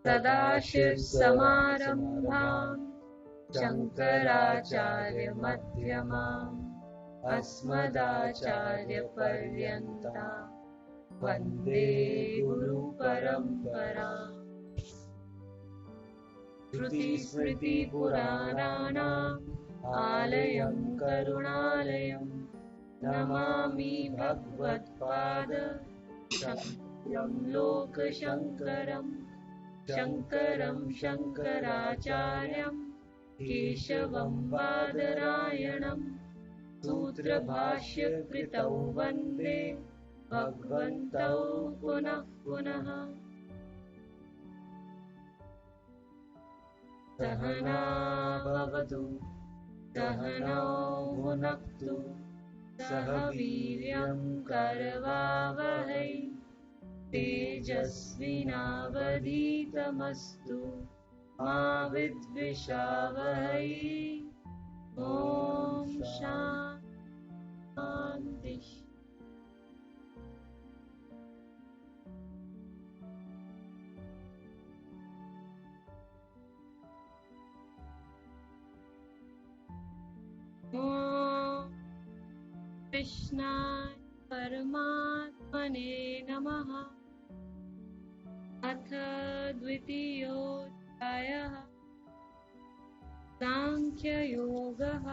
सदाशिवसमारम्भाम् शङ्कराचार्यमध्यमाम् अस्मदाचार्यपर्यन्ताम् वन्दे गुरुपरम्पराम्। श्रुतिस्मृतिपुराणानाम् आलयं करुणालयं नमामि भगवत्पाद शङ्करं लोकशङ्करम्। शङ्करं शङ्कराचार्यं केशवं बादरायणं सूत्रभाष्यकृतौ वन्दे भगवन्तौ पुनः पुनः। सहना भवतु सहनौ भुनक्तु सह वीर्यं करवावहै तेजस्विनावधीतमस्तु मा विद्विषावहै। ॐ शान्ति। ॐ कृष्णाय परमात्मने नमः। अथ द्वितीयोऽध्यायः साङ्ख्ययोगः।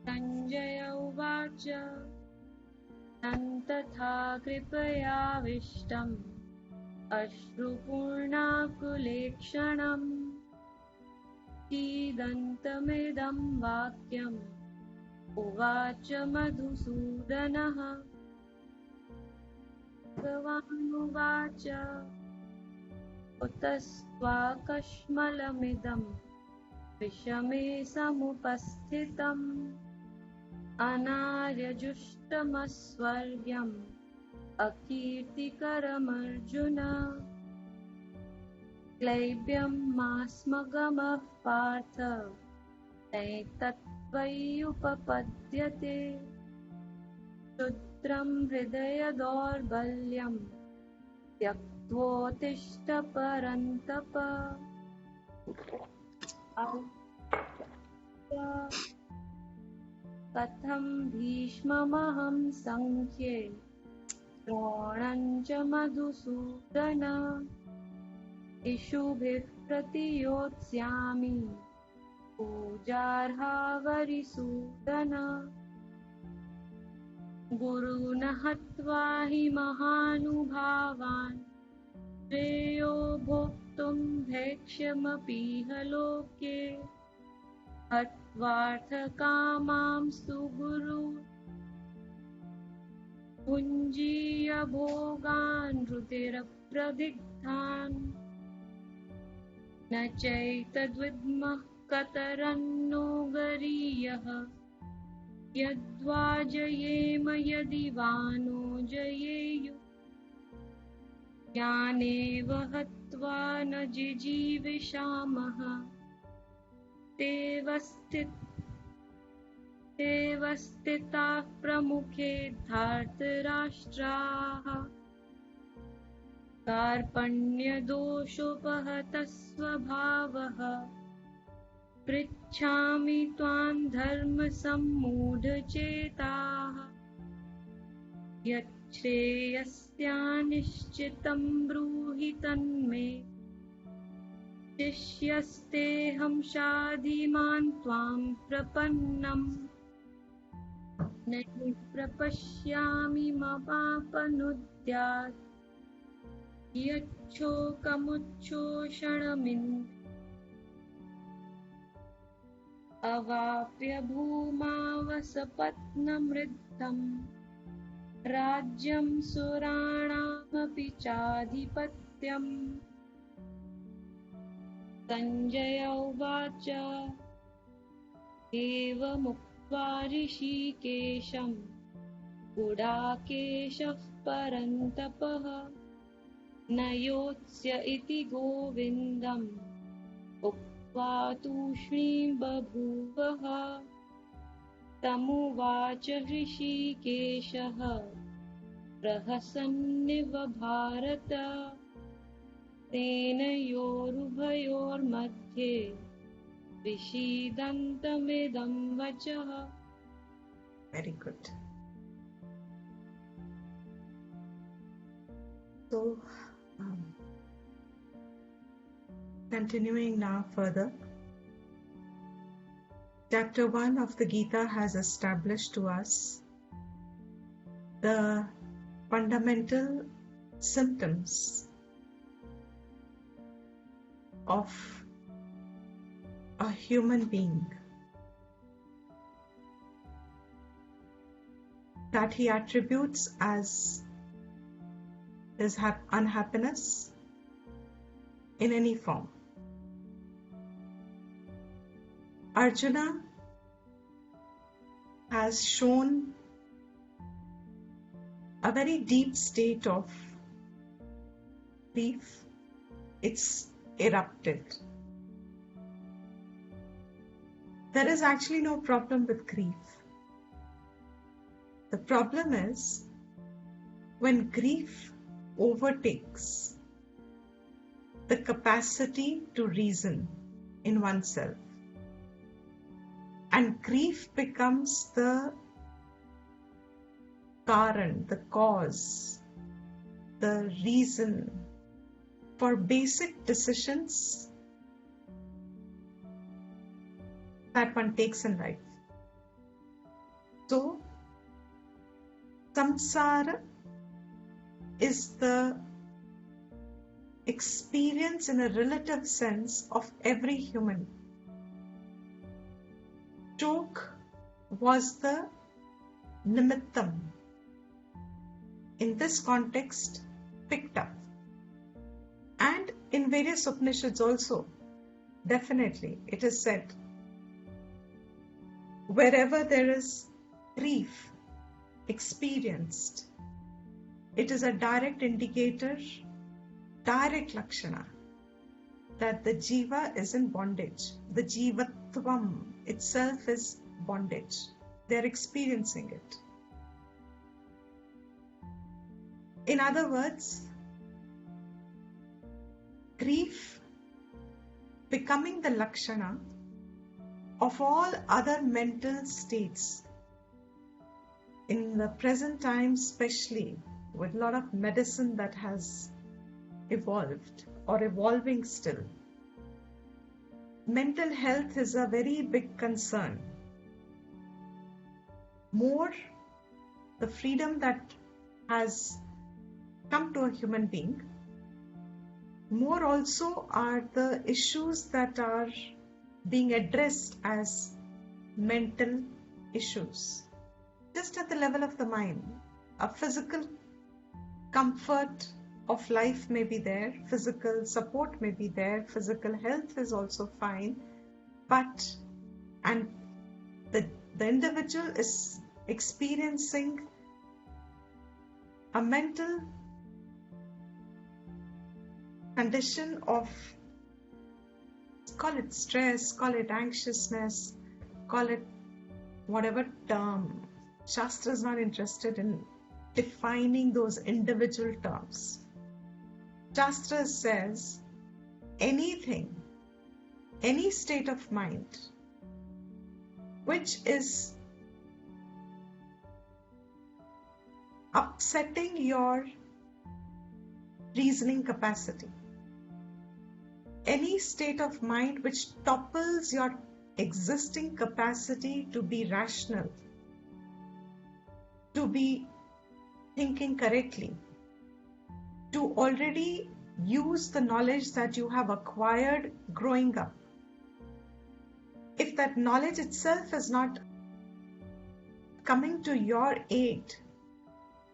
सञ्जय उवाच तथा कृपयाविष्टम् अश्रुपूर्णाकुलेक्षणम् कीदन्तमिदं वाक्यम् उवाच मधुसूदनः। भगवानुवाच कुतस्त्वाकश्मलमिदं विषमे समुपस्थितम् अनार्यजुष्टमस्वर्ग्यम् अकीर्तिकरमर्जुन। क्लैब्यं मास्मगमः पार्थ नैतत्त्वय्युपपद्यते क्षुद्रं हृदय दौर्बल्यं त्यक्त्वोत्तिष्ठ परन्तप। कथं भीष्ममहं सङ्ख्ये द्रोणं च मधुसूदन इषुभिः प्रतियोत्स्यामि पूजार्हा वरिसूदन। गुरून् हत्वा हि महानुभावान् श्रेयो भोक्तुं भैक्ष्यमपीह लोके हत्वार्थकामांस्तु गुरून् भुञ्जीय भोगान् हृदिरप्रदिग्धान् न चैतद्विद्मः कतरन्नो गरीयः यद्वा जयेम यदि वा नो जयेयुः ज्ञानेव हत्वा न जिजीविषामः तेव स्थिताः प्रमुखे धार्तराष्ट्राः कार्पण्यदोषोपहतः स्वभावः पृच्छामि त्वां धर्मसम्मूढचेताः यच्छ्रेयस्यानिश्चितं ब्रूहि तन्मे शिष्यस्तेऽहं शाधिमान् त्वां प्रपन्नम् न हि प्रपश्यामि ममापनुद्यात् यच्छोकमुच्छोषणमिन्द्रियम् अवाप्य भूमावसपत्नमृद्धम् राज्यं सुराणामपि चाधिपत्यम्। सञ्जय उवाच एवमुक्त्वा ऋषिकेशं गुडाकेशः परन्तपः न योत्स्य इति गोविन्दम् उक्त्वा तूष्णीं बभूवः। तमुवाच ऋषिकेशः प्रहसन्निव भारत सेनयोरुभयोर्मध्ये विषीदन्तमिदं वचः. Very good. So, continuing now further, Chapter 1 of the Gita has established to us the fundamental symptoms of a human being, that he attributes as his unhappiness in any form. Arjuna has shown a very deep state of grief. It's erupted. There is actually no problem with grief. The problem is when grief overtakes the capacity to reason in oneself, and grief becomes the karan, the cause, the reason for basic decisions that one takes in life. So, samsara is the experience in a relative sense of every human. Shok was the nimittam, in this context, picked up. And in various Upanishads also, definitely, it is said, wherever there is grief experienced, it is a direct indicator, direct lakshana, that the jiva is in bondage. The jivatvam itself is bondage. They are experiencing it. In other words, grief becoming the lakshana of all other mental states. In the present time, especially with a lot of medicine that has evolved or evolving still, mental health is a very big concern. More the freedom that has come to a human being, more also are the issues that are being addressed as mental issues. Just at the level of the mind, a physical comfort of life may be there, physical support may be there, physical health is also fine, but the individual is experiencing a mental condition of, call it stress, call it anxiousness, call it whatever term. Shastra is not interested in defining those individual terms. Shastra says anything, any state of mind which is upsetting your reasoning capacity, any state of mind which topples your existing capacity to be rational, to be thinking correctly, to already use the knowledge that you have acquired growing up. If that knowledge itself is not coming to your aid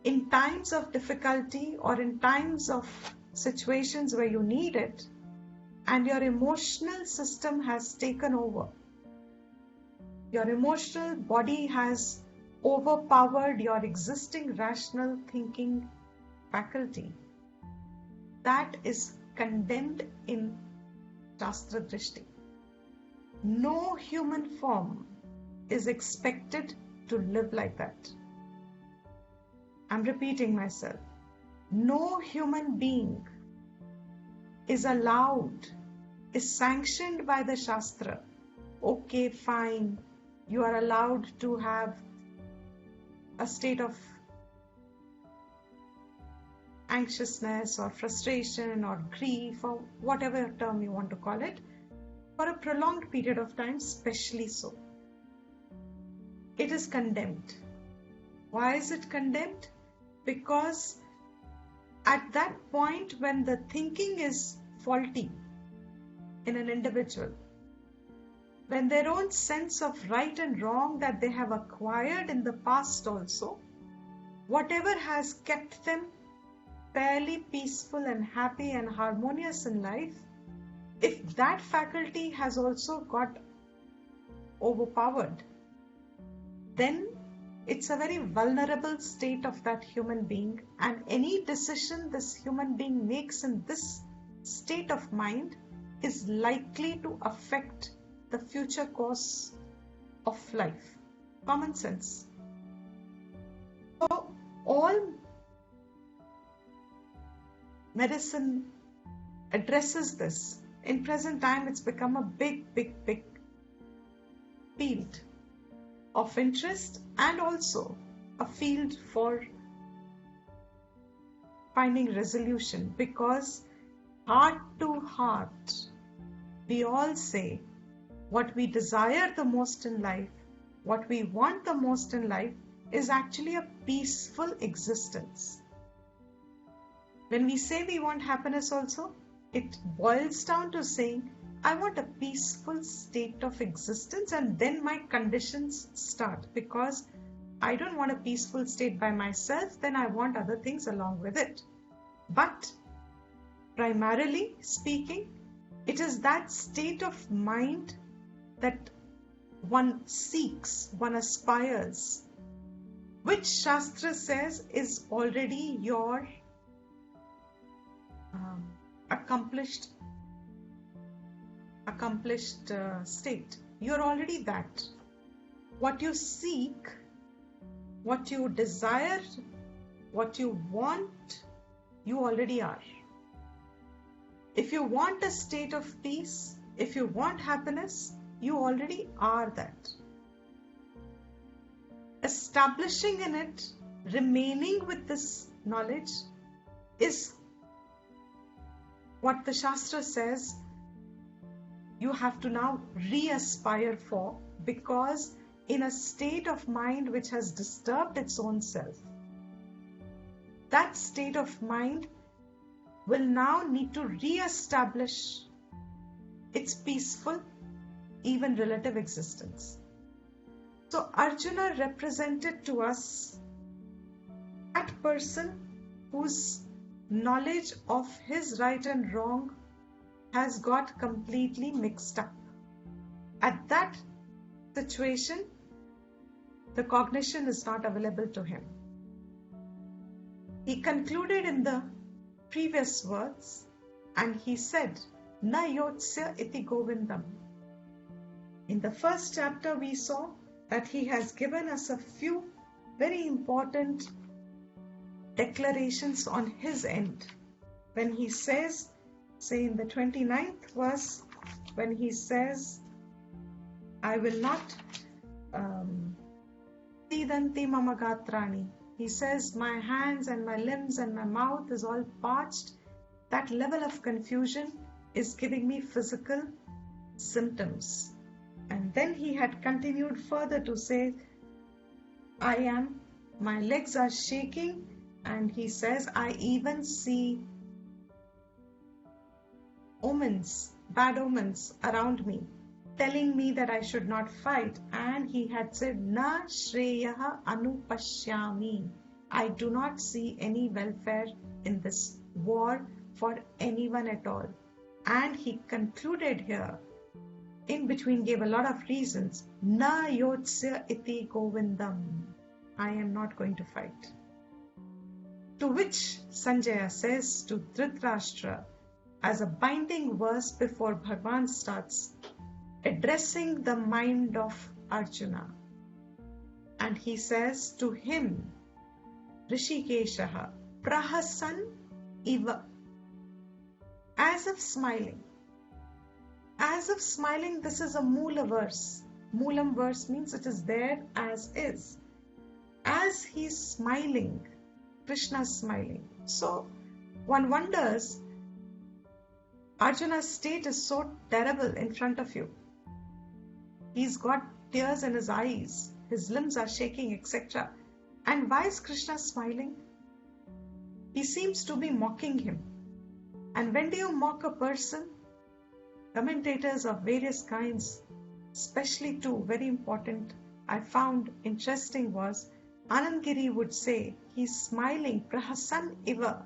in times of difficulty or in times of situations where you need it, and your emotional system has taken over, your emotional body has overpowered your existing rational thinking faculty, that is condemned in Shastra Drishti. No human form is expected to live like that. I'm repeating myself. No human being is allowed, is sanctioned by the Shastra. Okay, fine, you are allowed to have a state of anxiousness or frustration or grief or whatever term you want to call it for a prolonged period of time, especially so. It is condemned. Why is it condemned? Because at that point when the thinking is faulty in an individual, when their own sense of right and wrong that they have acquired in the past also, whatever has kept them fairly peaceful and happy and harmonious in life, if that faculty has also got overpowered, then it's a very vulnerable state of that human being, and any decision this human being makes in this state of mind is likely to affect the future course of life. Common sense. So all medicine addresses this. In present time, it's become a big field of interest and also a field for finding resolution, because heart to heart, we all say what we desire the most in life, what we want the most in life is actually a peaceful existence. When we say we want happiness also, it boils down to saying, I want a peaceful state of existence, and then my conditions start, because I don't want a peaceful state by myself, then I want other things along with it. But primarily speaking, it is that state of mind that one seeks, one aspires, which Shastra says is already your accomplished state. You're already that. What you seek, what you desire, what you want, you already are. If you want a state of peace, if you want happiness, you already are that. Establishing in it, remaining with this knowledge is what the Shastra says you have to now re-aspire for, because in a state of mind which has disturbed its own self, that state of mind will now need to re-establish its peaceful, even relative existence. So Arjuna represented to us that person whose knowledge of his right and wrong has got completely mixed up. At that situation, the cognition is not available to him. He concluded in the previous words and he said, Na yotsya iti govindam. In the first chapter we saw that he has given us a few very important declarations on his end. When he says, say in the 29th verse, when he says, I will not sidanti mama gatrani. He says, my hands and my limbs and my mouth is all parched. That level of confusion is giving me physical symptoms. And then he had continued further to say, my legs are shaking, and he says, I even see omens, bad omens around me, telling me that I should not fight. And he had said, Na shreyaha anupashyami. I do not see any welfare in this war for anyone at all. And he concluded here, in between gave a lot of reasons. Na yotsya iti govindam. I am not going to fight. To which Sanjaya says to Dhritarashtra, as a binding verse before Bhagvan starts addressing the mind of Arjuna. And he says to him, Rishikeshaha, Prahasan iva. as if smiling. As if smiling, this is a Moola verse. Moolam verse means it is there as is. As he's smiling, Krishna's smiling. So one wonders, Arjuna's state is so terrible in front of you. He's got tears in his eyes, his limbs are shaking, etc. And why is Krishna smiling? He seems to be mocking him. And when do you mock a person? Commentators of various kinds, especially two very important, I found interesting was Anandgiri would say he's smiling prahasan iva,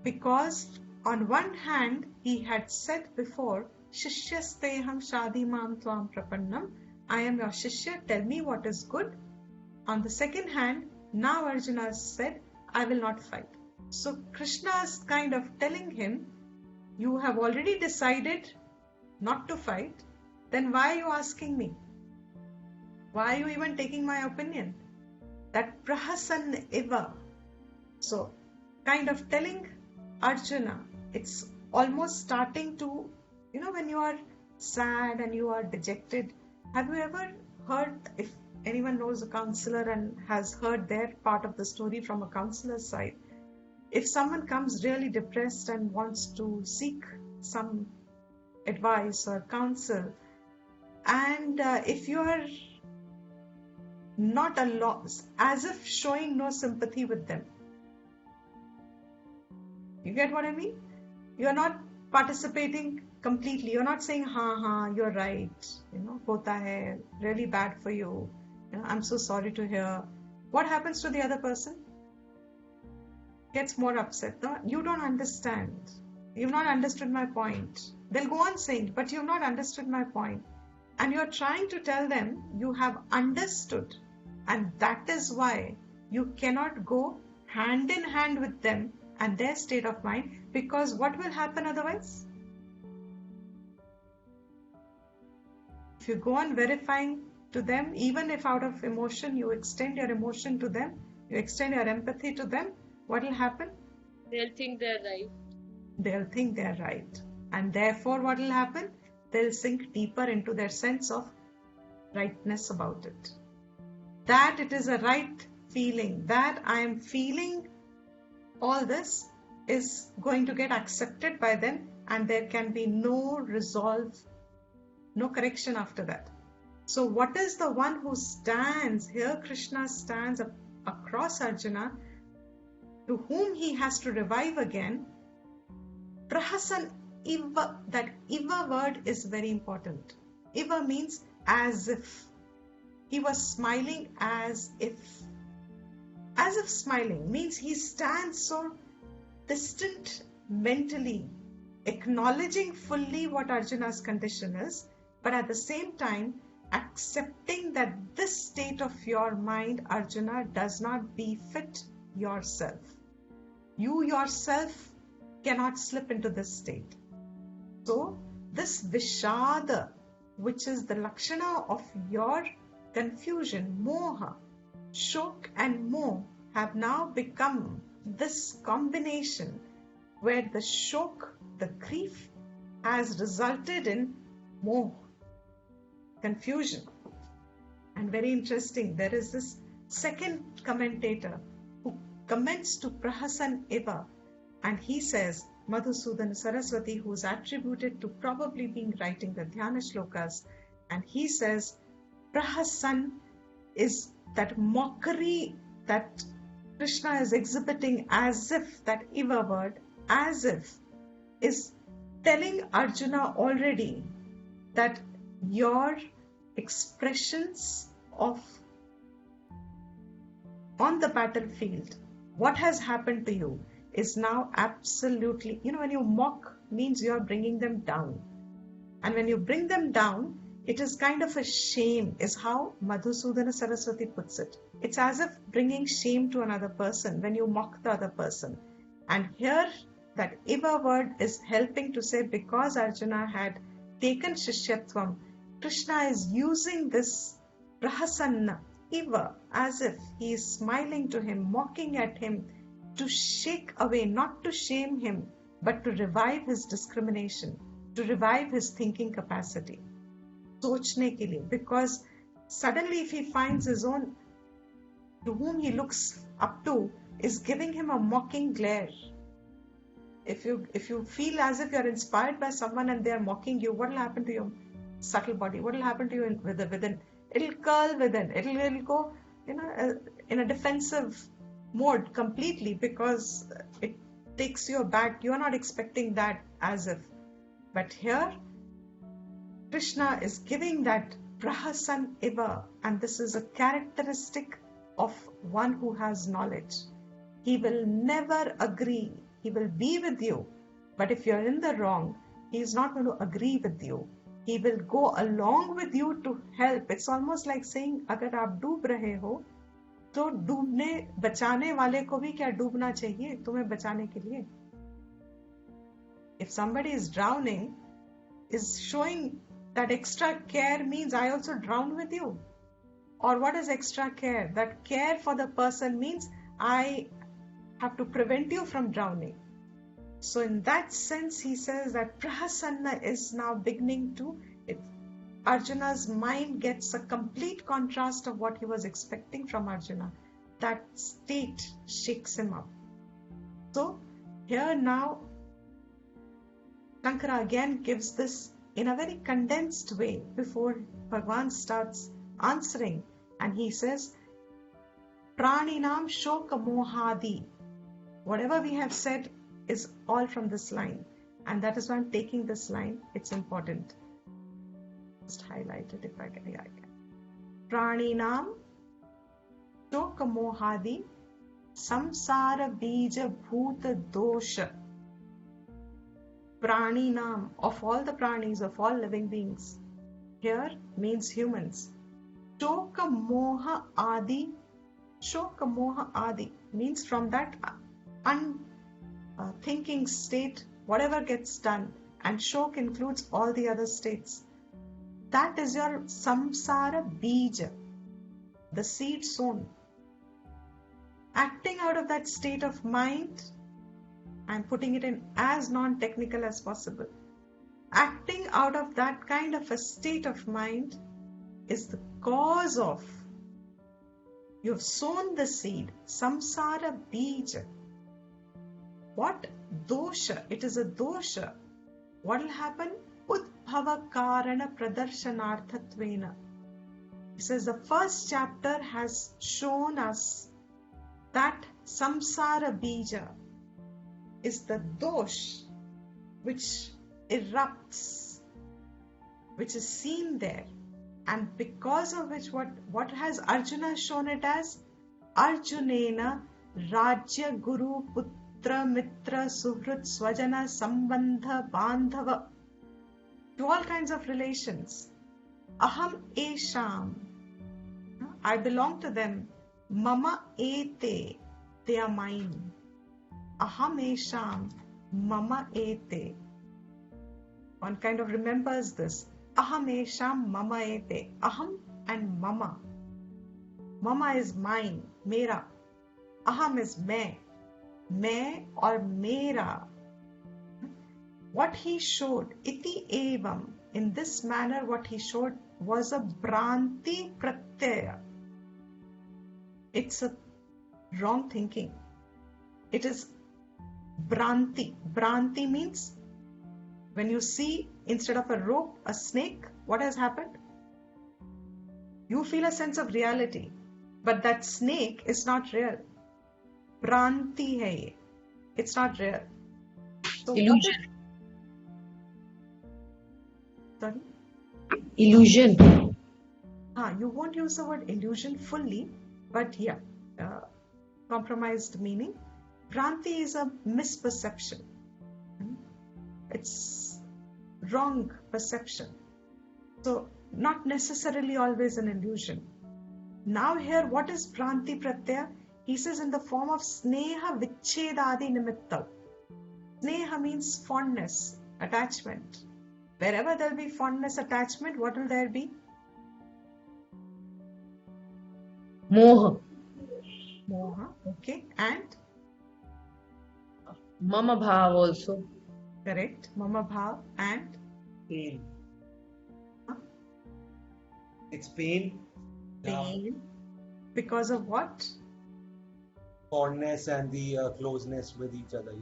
because on one hand he had said before, Shishyasteham shadimam tvam prapannam, I am your Shishya, tell me what is good. On the second hand, now Arjuna said, I will not fight. So Krishna is kind of telling him, you have already decided not to fight, then why are you asking me? Why are you even taking my opinion? That prahasan iva. So, kind of telling Arjuna, it's almost starting to, when you are sad and you are dejected, have you ever heard, if anyone knows a counselor and has heard their part of the story from a counselor's side, if someone comes really depressed and wants to seek some advice or counsel, and if you are not a loss, as if showing no sympathy with them. You get what I mean? You're not participating completely. You're not saying, you're right. Hota hai, really bad for you. I'm so sorry to hear. What happens to the other person? Gets more upset. No, you don't understand. You've not understood my point. They'll go on saying, but you've not understood my point. And you're trying to tell them you have understood. And that is why you cannot go hand in hand with them and their state of mind, because what will happen otherwise? If you go on verifying to them, even if out of emotion you extend your emotion to them, you extend your empathy to them, what will happen? They'll think they're right. They'll think they're right. And therefore what will happen? They'll sink deeper into their sense of rightness about it. That it is a right feeling, that I am feeling all this is going to get accepted by them, and there can be no resolve, no correction after that. So what is the one who stands here? Krishna stands across Arjuna, to whom he has to revive again. Prahasan iva, that iva word is very important. Iva means as if. He was smiling as if. As if smiling means he stands so distant mentally, acknowledging fully what Arjuna's condition is, but at the same time accepting that this state of your mind, Arjuna, does not befit yourself. You yourself cannot slip into this state. So this Vishada, which is the Lakshana of your confusion, moha, shok and moh, have now become this combination where the shok, the grief, has resulted in moh, confusion. And very interesting, there is this second commentator who comments to Prahasan Iva, and he says, Madhusudan Saraswati, who is attributed to probably being writing the Dhyana Shlokas, and he says, Prahasan is that mockery that Krishna is exhibiting, as if, that Iva word, as if, is telling Arjuna already that your expressions of on the battlefield, what has happened to you is now absolutely, when you mock means you are bringing them down. And when you bring them down, it is kind of a shame, is how Madhusudana Saraswati puts it. It's as if bringing shame to another person when you mock the other person. And here that Iva word is helping to say, because Arjuna had taken Shishyatvam, Krishna is using this Prahasanna, Iva, as if he is smiling to him, mocking at him, to shake away, not to shame him, but to revive his discrimination, to revive his thinking capacity. सोचने के लिए, because suddenly if he finds his own, to whom he looks up to, is giving him a mocking glare. If you feel as if you're inspired by someone and they're mocking you, what will happen to your subtle body? What will happen to you within? It'll curl within. It'll go, in a defensive mode completely, because it takes you aback. You're not expecting that as if. But here, Krishna is giving that prahasan iva, and this is a characteristic of one who has knowledge. He will never agree. He will be with you, but if you're in the wrong, he is not going to agree with you. He will go along with you to help. It's almost like saying, अगर आप डूब रहे हो, तो बचाने वाले को भी क्या डूबना चाहिए तुम्हें बचाने के लिए? If somebody is drowning, is showing that extra care means I also drown with you. Or what is extra care? That care for the person means I have to prevent you from drowning. So in that sense, he says that prahasanna is now beginning to, Arjuna's mind gets a complete contrast of what he was expecting from Arjuna. That state shakes him up. So here now, Shankara again gives this in a very condensed way before Bhagvan starts answering, and he says, Praninam shoka mohadi. Whatever we have said is all from this line, and that is why I'm taking this line. It's important. Just highlight it if I can. Yeah, I can. Praninam shoka mohadi samsara bija bhuta dosha. Praninam, of all the pranis, of all living beings. Here means humans. Shoka moha adi. Shoka moha adi means from that thinking state, whatever gets done, and shok includes all the other states. That is your samsara bija, the seed sown. Acting out of that state of mind, I'm putting it in as non-technical as possible. Acting out of that kind of a state of mind is the cause of, you've sown the seed, samsara bija. What? Dosha. It is a dosha. What will happen? Udbhava karana pradarshanarthatvena. He says the first chapter has shown us that samsara bija is the dosh which erupts, which is seen there, and because of which what has Arjuna shown it as? Arjunena rajya guru putra mitra suhrit swajana sambandha bandhava, to all kinds of relations. Aham esham, I belong to them. Mama ete, they are mine. Aham esham mama ete. One kind of remembers this. Aham esham mama ete. Aham and mama. Mama is mine, mera. Aham is मैं or mera. What he showed, iti evam, in this manner what he showed was a bhranti pratyaya. It's a wrong thinking. It is bhranti. Bhranti means when you see instead of a rope, a snake, what has happened? You feel a sense of reality, but that snake is not real. Bhranti hai ye. It's not real. So Illusion. Sorry? Illusion. You won't use the word illusion fully, but yeah, compromised meaning. Bhranti is a misperception. It's wrong perception. So not necessarily always an illusion. Now here, what is Bhranti Pratyaya? He says in the form of Sneha Vichedadi Nimitta. Sneha means fondness, attachment. Wherever there will be fondness, attachment, what will there be? Moha. Moha, okay. And Mama bhav also. Correct. Mama bhav and Pain. Huh? It's pain, love, pain. Because of what? fondness, and the closeness with each other,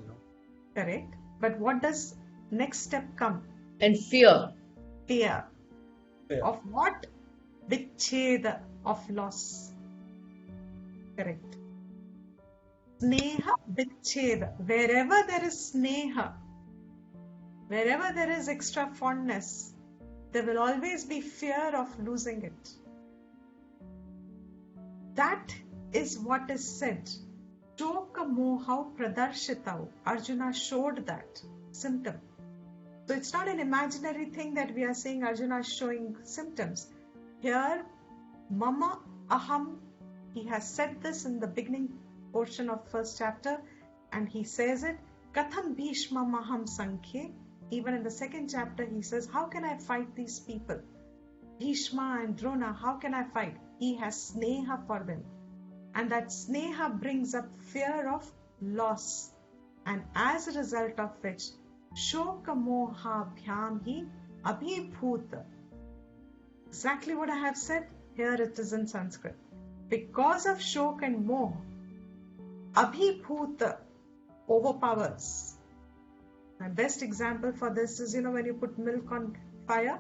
Correct. But what does next step come? And fear. Fear. Fear. Of what? Vicheda, of loss. Correct. Sneha vicheda. Wherever there is sneha, wherever there is extra fondness, there will always be fear of losing it. That is what is said. Shoka mohau pradarshitau. Arjuna showed that symptom. So it's not an imaginary thing that we are saying Arjuna is showing symptoms. Here, mama aham, he has said this in the beginning portion of first chapter, and he says it, katham bhishma maham sankhye. Even in the second chapter, he says, how can I fight these people? Bhishma and Drona, how can I fight? He has sneha for them. And that sneha brings up fear of loss. And as a result of which, shoka moha bhyam hi abhibhuta. Exactly what I have said, here it is in Sanskrit. Because of shok and moh, abhibhuta overpowers. My best example for this is, when you put milk on fire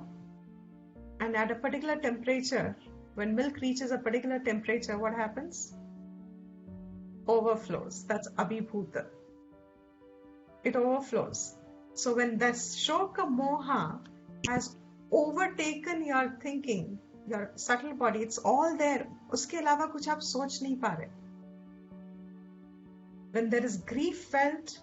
and at a particular temperature, when milk reaches a particular temperature, what happens? Overflows. That's abhibhuta. It overflows. So when the shoka moha has overtaken your thinking, your subtle body, it's all there. Uske alawa kuch aap soch nahi pa rahe. When there is grief felt,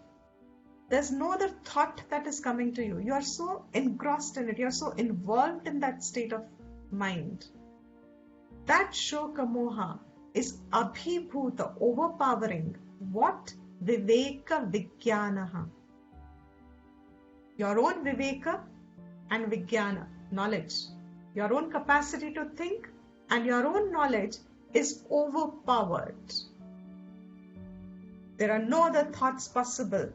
there's no other thought that is coming to you. You are so engrossed in it. You are so involved in that state of mind. That shoka moha is abhibhuta, overpowering. What? Viveka vijnanaha. Your own viveka and vijnana, knowledge. Your own capacity to think and your own knowledge is overpowered. There are no other thoughts possible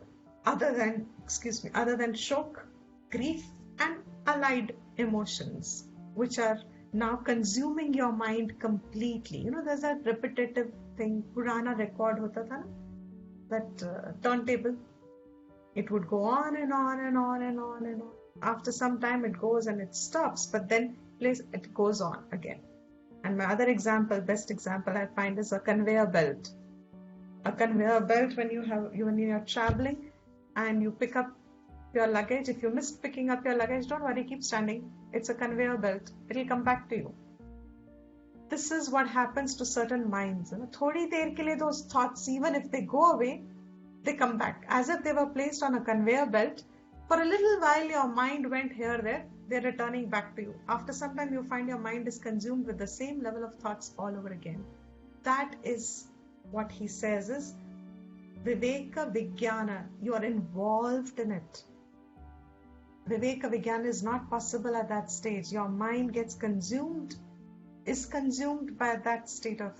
other than shock, grief and allied emotions, which are now consuming your mind completely. There's that repetitive thing, Purana record hota tha na? That turntable. It would go on and on and on and on and on. After some time it goes and it stops, but then it goes on again. And my other example, best example I find is a conveyor belt. A conveyor belt, when you are traveling and you pick up your luggage, if you miss picking up your luggage, don't worry, keep standing. It's a conveyor belt. It'll come back to you. This is what happens to certain minds. Thodi der ke liye those thoughts, even if they go away, they come back. As if they were placed on a conveyor belt. For a little while, your mind went here, there. They're returning back to you. After some time, you find your mind is consumed with the same level of thoughts all over again. That is what he says is Viveka Vijnana. You are involved in it. Viveka Vijnana is not possible at that stage. Your mind is consumed by that state of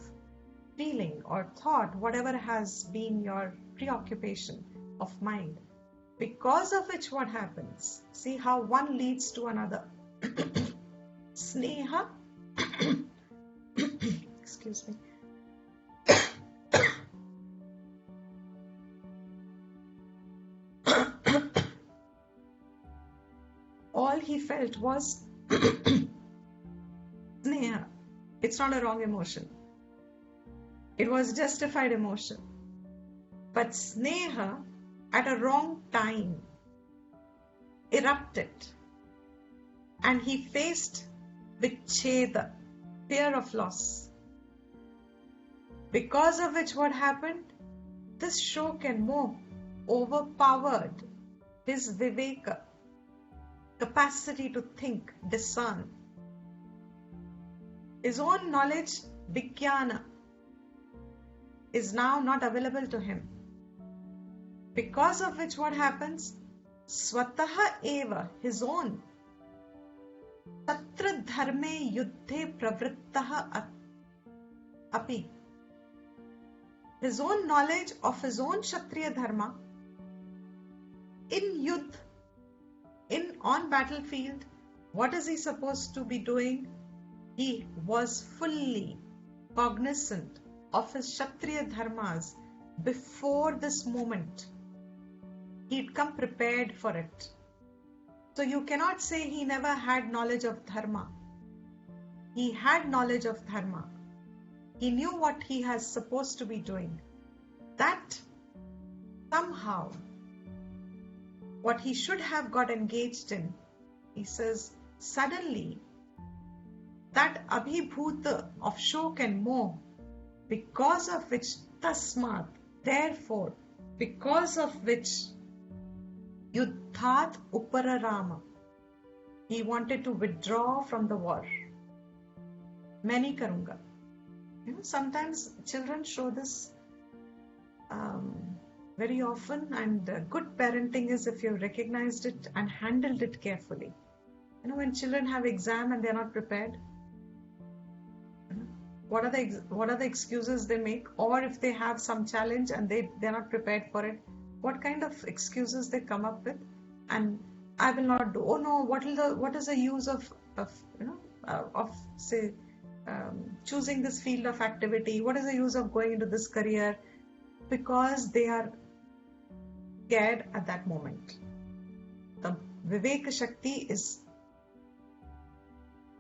feeling or thought, whatever has been your preoccupation of mind. Because of which what happens? See how one leads to another. Sneha. Excuse me. All he felt was sneha. It's not a wrong emotion. It was justified emotion. But sneha at a wrong time erupted. And he faced vicheda, fear of loss. Because of which what happened? This shock and moh overpowered his viveka, capacity to think, discern. His own knowledge, vijnana, is now not available to him. Because of which what happens? Swataha eva, his own. Tatra dharme yuddhe pravrittaha api. His own knowledge of his own Kshatriya dharma in yudh, on battlefield, what is he supposed to be doing? He was fully cognizant of his Kshatriya dharmas before this moment. He'd come prepared for it. So you cannot say he never had knowledge of dharma. He had knowledge of dharma. He knew what he was supposed to be doing. That somehow, what he should have got engaged in, he says, suddenly, that abhibhuta of shok and moh, because of which, tasmat, therefore, because of which, yuddhat upararama, he wanted to withdraw from the war. Maini karunga. Sometimes children show this very often, and good parenting is if you recognized it and handled it carefully. When children have exam and they're not prepared, what are the excuses they make? Or if they have some challenge and they're not prepared for it, what kind of excuses they come up with? And I will not do. Oh no, what is the use of say choosing this field of activity? What is the use of going into this career? Because they are scared at that moment. The Viveka Shakti is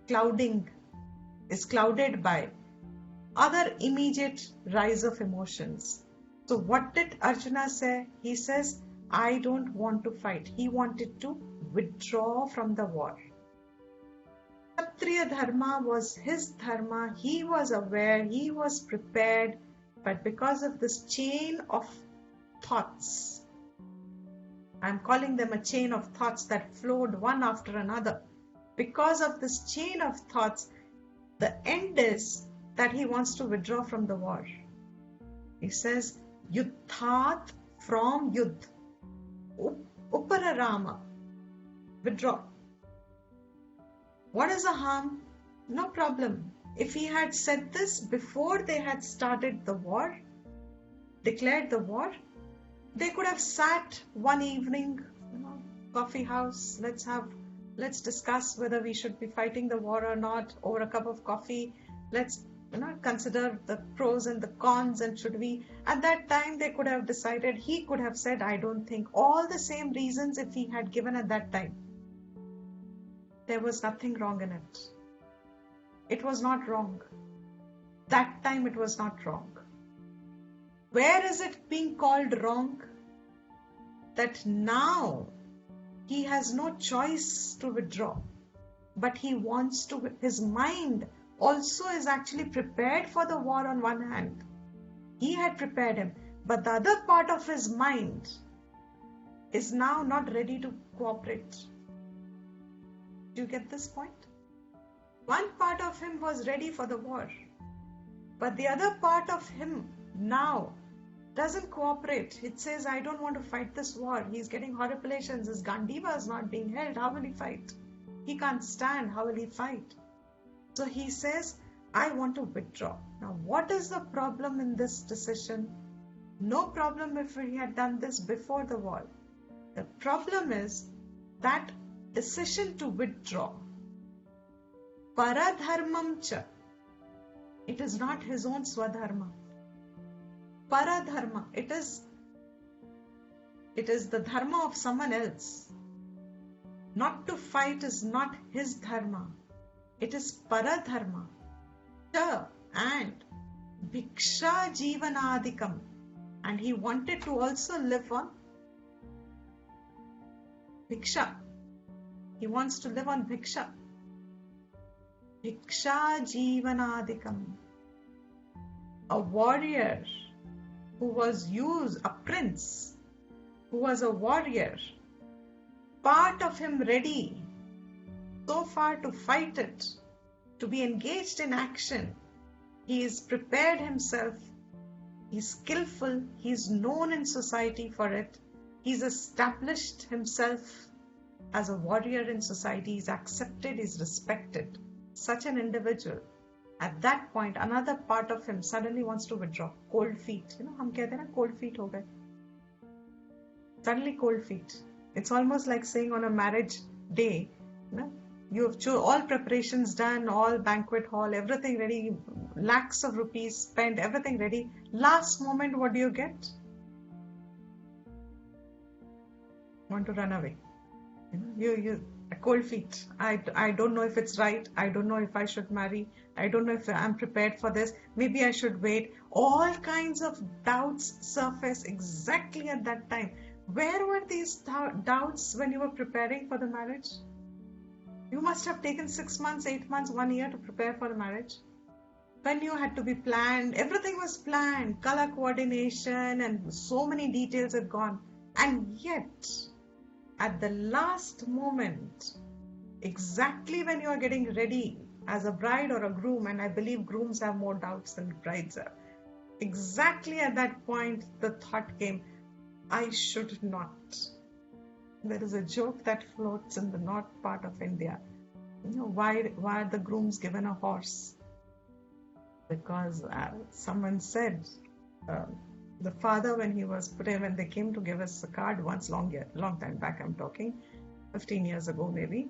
clouded by other immediate rise of emotions. So what did Arjuna say? He says, I don't want to fight. He wanted to withdraw from the war. Kshatriya dharma was his dharma. He was aware, he was prepared, but because of this chain of thoughts, I'm calling them a chain of thoughts that flowed one after another. Because of this chain of thoughts, the end is that he wants to withdraw from the war. He says, yuddhat, from yudh, upararama, withdraw. What is the harm? No problem. If he had said this before they had started the war, declared the war, they could have sat one evening, coffee house, let's discuss whether we should be fighting the war or not over a cup of coffee. Let's consider the pros and the cons, and should we. At that time, they could have decided. He could have said, I don't think. All the same reasons if he had given at that time. There was nothing wrong in it. It was not wrong. That time it was not wrong. Where is it being called wrong? That now he has no choice to withdraw, but he wants to. His mind also is actually prepared for the war on one hand. He had prepared him, but the other part of his mind is now not ready to cooperate. Do you get this point? One part of him was ready for the war, but the other part of him now doesn't cooperate. It says, I don't want to fight this war. He's getting horripilations. His Gandiva is not being held. How will he fight? He can't stand. How will he fight? So he says, I want to withdraw. Now, what is the problem in this decision? No problem if he had done this before the war. The problem is that decision to withdraw. Paradharmam cha. It is not his own swadharma. Paradharma. It is the dharma of someone else. Not to fight is not his dharma. It is paradharma. Cha and bhiksha jivanadikam. And he wanted to also live on bhiksha. He wants to live on bhiksha. Bhiksha jivanadikam. A warrior who was a prince, who was a warrior, part of him ready so far to fight it, to be engaged in action. He is prepared himself, he's skillful, he's known in society for it, he's established himself as a warrior in society, he's accepted, he's respected. Such an individual, at that point, another part of him suddenly wants to withdraw. Cold feet. हम कहते हैं ना cold feet हो गए. Suddenly cold feet. It's almost like saying on a marriage day, you have all preparations done, all banquet hall, everything ready, lakhs of rupees spent, everything ready. Last moment, what do you get? Want to run away. You cold feet. I don't know if it's right. I don't know if I should marry. I don't know if I'm prepared for this. Maybe I should wait. All kinds of doubts surface exactly at that time. Where were these doubts when you were preparing for the marriage? You must have taken 6 months, 8 months, 1 year to prepare for the marriage. When you had to be planned, everything was planned, color coordination, and so many details had gone. And yet, at the last moment, exactly when you are getting ready as a bride or a groom, and I believe grooms have more doubts than brides have, exactly at that point, the thought came, I should not. There is a joke that floats in the north part of India. Why are the grooms given a horse? Because someone said, the father, when they came to give us a card once, long time back, I'm talking 15 years ago maybe,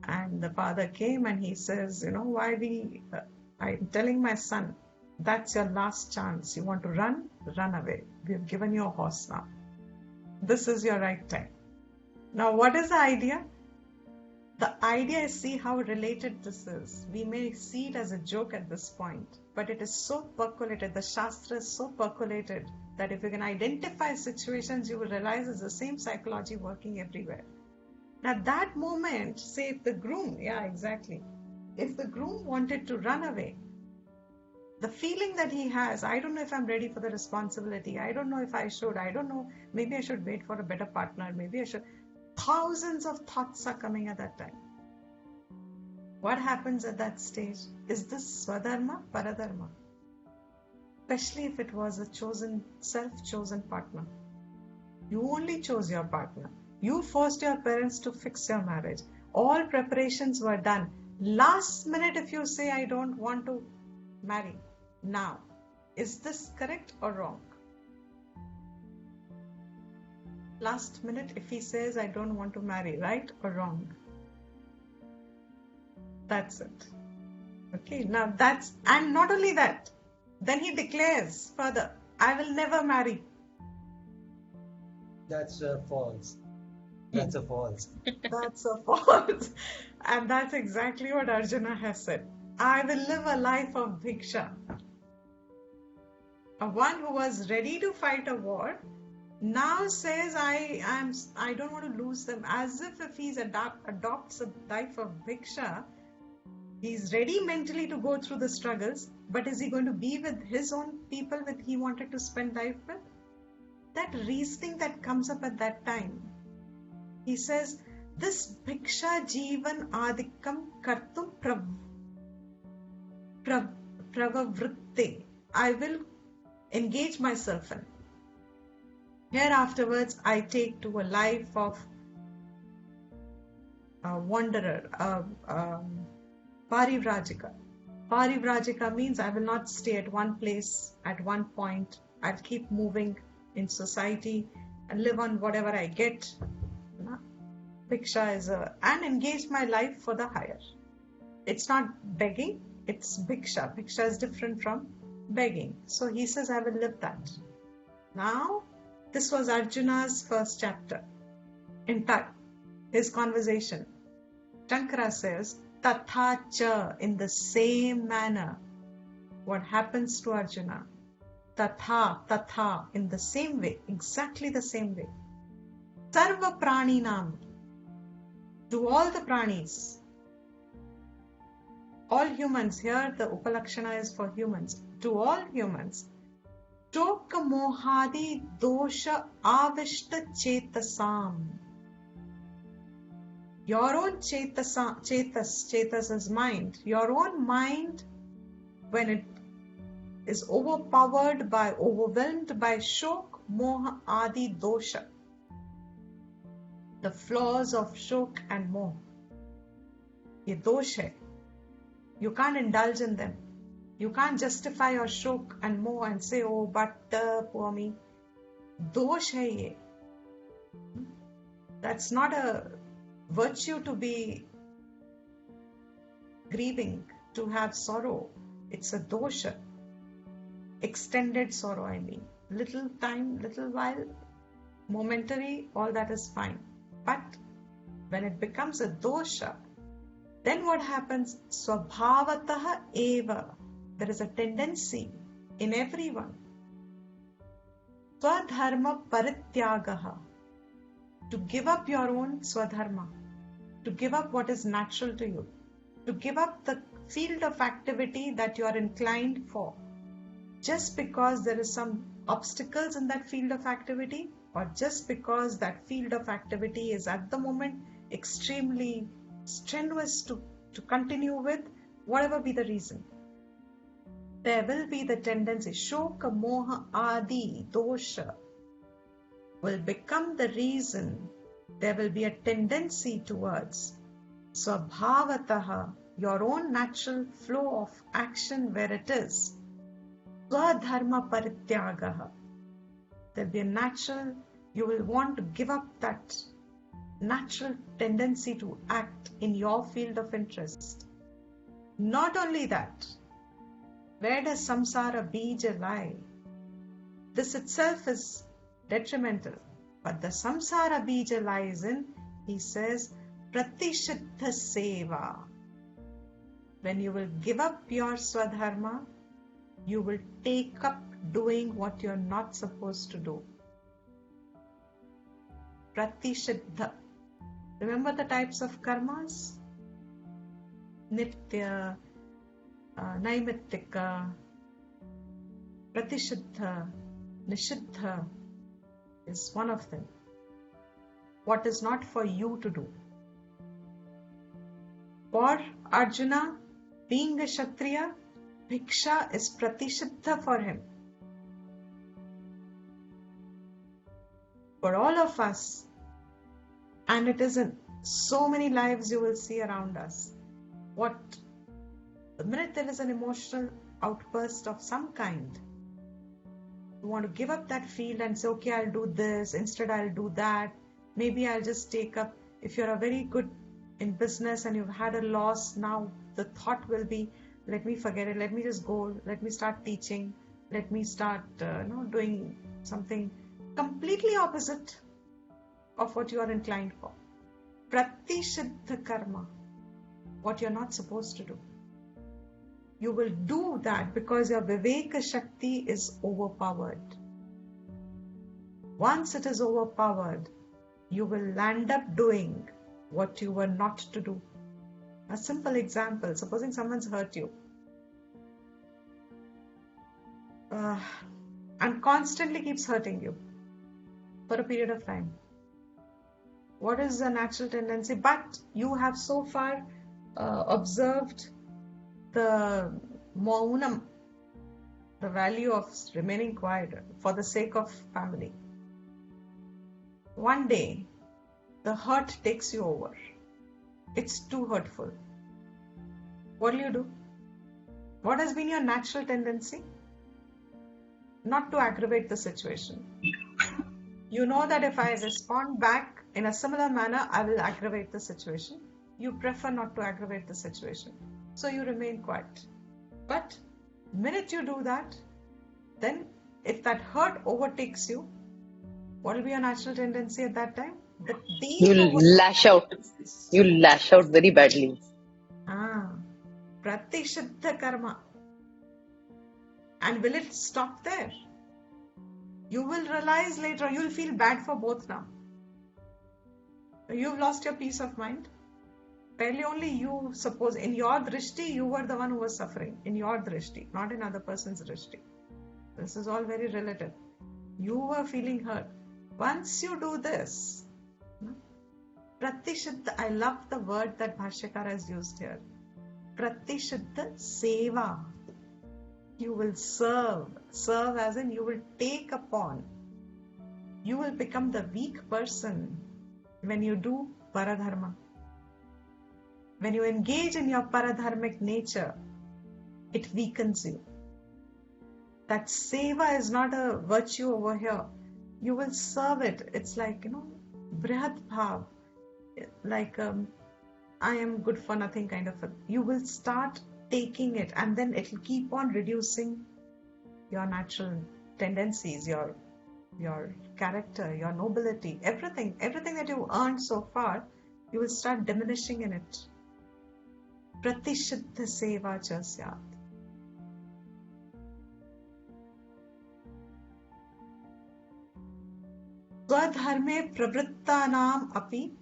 and the father came and he says, I'm telling my son, that's your last chance. You want to run away. We've given you a horse now. This is your right time. Now, what is the idea? The idea is, see how related this is. We may see it as a joke at this point, but it is so percolated. The Shastra is so percolated that if you can identify situations, you will realize it's the same psychology working everywhere. Now, that moment, say if the groom, if the groom wanted to run away, the feeling that he has, I don't know if I'm ready for the responsibility. I don't know if I should. I don't know. Maybe I should wait for a better partner. Maybe I should. Thousands of thoughts are coming at that time. What happens at that stage? Is this Swadharma, Paradharma? Especially if it was a self-chosen partner. You only chose your partner. You forced your parents to fix your marriage. All preparations were done. Last minute, if you say, I don't want to marry now, is this correct or wrong? Last minute, if he says, I don't want to marry, right or wrong? That's it. Okay, now and not only that, then he declares further, I will never marry. That's false. That's a false. That's a false. And that's exactly what Arjuna has said. I will live a life of bhiksha. One who was ready to fight a war now says, I don't want to lose them. As if he adopts a life of bhiksha, he's ready mentally to go through the struggles, but is he going to be with his own people that he wanted to spend life with? That reasoning that comes up at that time. He says, this bhiksha jivan adikam kartum pravavritte. I will engage myself in. Here afterwards, I take to a life of a wanderer, parivrajika. Parivrajika means I will not stay at one place, at one point. I'll keep moving in society and live on whatever I get. Bhiksha is and engage my life for the higher. It's not begging, it's bhiksha. Bhiksha is different from begging. So he says, I will live that. Now, this was Arjuna's first chapter. In fact, his conversation. Shankara says, Tatha cha, in the same manner. What happens to Arjuna? Tatha, in the same way, exactly the same way. Sarva praninam, to all the pranis. All humans, here the Upalakshana is for humans. To all humans, Toka mohadi dosha avishta chetasam. Your own chetas is mind. Your own mind, when it is overwhelmed by shok, moha, adi, dosha. The flaws of shok and moha. Ye dosh hai. You can't indulge in them. You can't justify your shok and moha and say, oh, but poor me. Dosh hai ye. That's not a virtue to be grieving, to have sorrow. It's a dosha. Extended sorrow, I mean. Little time, little while, momentary, all that is fine. But when it becomes a dosha, then what happens? Swabhavataha eva. There is a tendency in everyone. Swadharma parityagaha. To give up your own swadharma. To give up what is natural to you. To give up the field of activity that you are inclined for. Just because there is some obstacles in that field of activity, or just because that field of activity is at the moment extremely strenuous to continue with, whatever be the reason. There will be the tendency, Shoka, Moha, Adi, Dosha will become the reason. There will be a tendency towards Swabhavataha, your own natural flow of action where it is. Swadharma parityagaha. There will be a natural, you will want to give up that natural tendency to act in your field of interest. Not only that, where does samsara bija lie? This itself is detrimental. But the samsara bija lies in, he says, pratishiddha seva. When you will give up your swadharma, you will take up doing what you're not supposed to do. Pratishiddha. Remember the types of karmas? Nitya, Naimittika, Pratishiddha, Nishiddha is one of them. What is not for you to do. For Arjuna, being a Kshatriya, Bhiksha is Pratishiddha for him. For all of us, and it is in so many lives you will see around us, the minute there is an emotional outburst of some kind, you want to give up that field and say, okay, I'll do this, instead I'll do that, maybe I'll just take up, if you're a very good in business and you've had a loss, now the thought will be, let me forget it, let me just go, let me start teaching, let me start doing something completely opposite of what you are inclined for. Pratishiddha karma, what you're not supposed to do. You will do that because your Viveka Shakti is overpowered. Once it is overpowered, you will land up doing what you were not to do. A simple example, supposing someone's hurt you and constantly keeps hurting you for a period of time. What is the natural tendency? But you have so far observed the maunam, the value of remaining quiet for the sake of family. One day, the hurt takes you over. It's too hurtful. What do? What has been your natural tendency? Not to aggravate the situation. You know that if I respond back in a similar manner, I will aggravate the situation. You prefer not to aggravate the situation. So you remain quiet. But the minute you do that, then if that hurt overtakes you, what will be your natural tendency at that time? You'll lash out. You'll lash out very badly. Pratishiddha karma. And will it stop there? You will realize later, you'll feel bad for both now. You've lost your peace of mind. Barely only you, suppose in your drishti, you were the one who was suffering. In your drishti, not in other person's drishti. This is all very relative. You were feeling hurt. Once you do this, Pratishiddha, I love the word that Bhashyakara has used here. Pratishiddha seva. You will serve. Serve as in you will take upon. You will become the weak person when you do paradharma. When you engage in your paradharmic nature, it weakens you. That seva is not a virtue over here. You will serve it. It's like, Brihat Bhav, like I am good for nothing kind of you will start taking it, and then it will keep on reducing your natural tendencies, your character, your nobility, everything that you earned so far, you will start diminishing in it. Pratishiddha seva cha syat. Swadharme pravrittanam api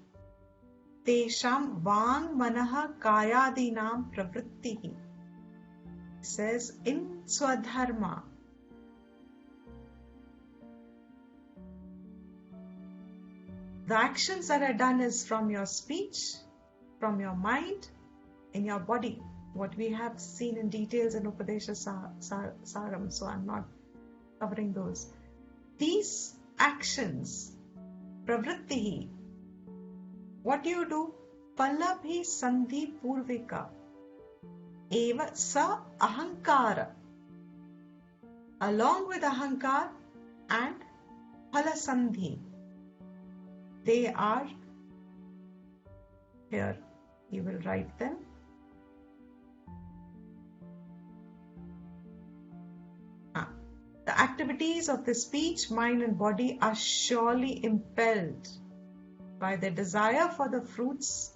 tesham vang manah kayadinam pravrittihi. Says in Swadharma, the actions that are done is from your speech, from your mind, in your body. What we have seen in details in Upadesha Saram, so I'm not covering those. These actions, pravrittihi, what do you do? Palabhi sandhi purvika eva sa ahankara. Along with ahankar and phalasandhi, they are here. You will write them. The activities of the speech, mind and body are surely impelled by the desire for the fruits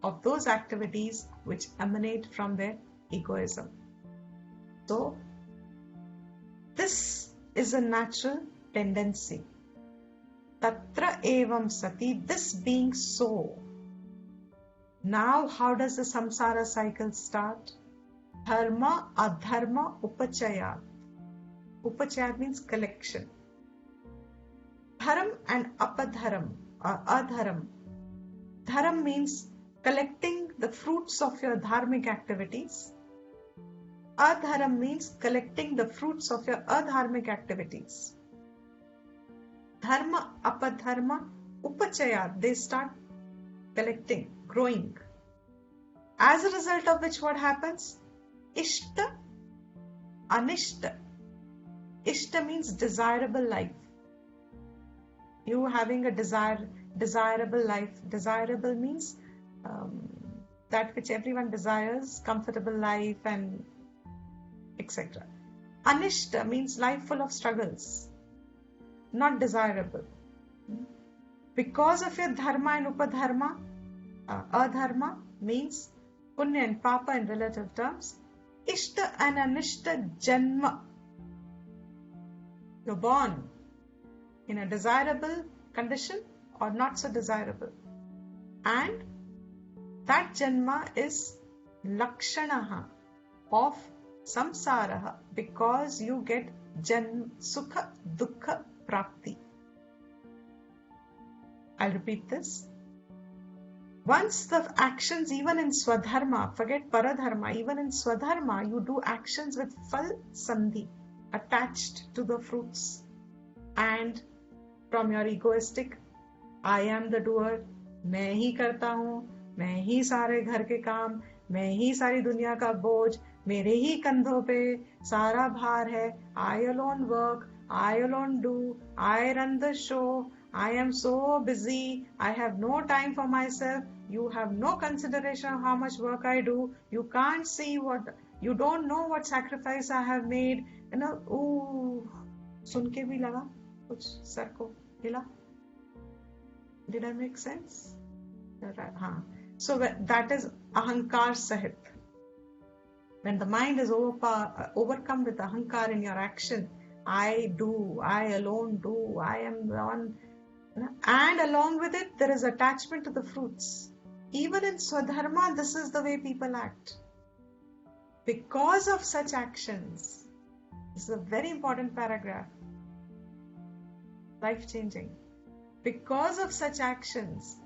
of those activities which emanate from their egoism. So, this is a natural tendency. Tatra evam sati, this being so. Now, how does the samsara cycle start? Dharma, adharma, upachayat. Upachayat means collection. Dharam and apadharam, or adharam. Dharam means collecting the fruits of your dharmic activities. Adharam means collecting the fruits of your adharmic activities. Dharma, apadharma, upachayat, they start collecting, growing. As a result of which, what happens? Ishta, anishta. Ishta means desirable life. You having a desirable life. Desirable means that which everyone desires, comfortable life and etc. Anishta means life full of struggles, not desirable. Because of your dharma and upadharma, adharma means punya and papa in relative terms. Ishta and anishta janma. You're born in a desirable condition or not so desirable. And that janma is lakshanaha of samsaraha, because you get sukha dukkha prapti. I'll repeat this. Once the actions, even in swadharma, forget paradharma, even in swadharma, you do actions with phal sandhi, attached to the fruits, and from your egoistic, I am the doer, मैं ही करता हूँ, मैं ही सारे घर के काम, मैं ही सारी दुनिया का बोझ, मेरे ही कंधों पे सारा भार है, I alone work, I alone do, I run the show, I am so busy, I have no time for myself, you have no consideration of how much work I do, you can't see you don't know what sacrifice I have made, सुन के भी लगा कुछ sir को हिला. Did I make sense? हाँ. So that is ahankar sahit. When the mind is overcome with ahankar in your action, I do, I alone do, I am the one, and along with it there is attachment to the fruits. Even in swadharma, this is the way people act. Because of such actions, this is a very important paragraph, life-changing. Because of such actions,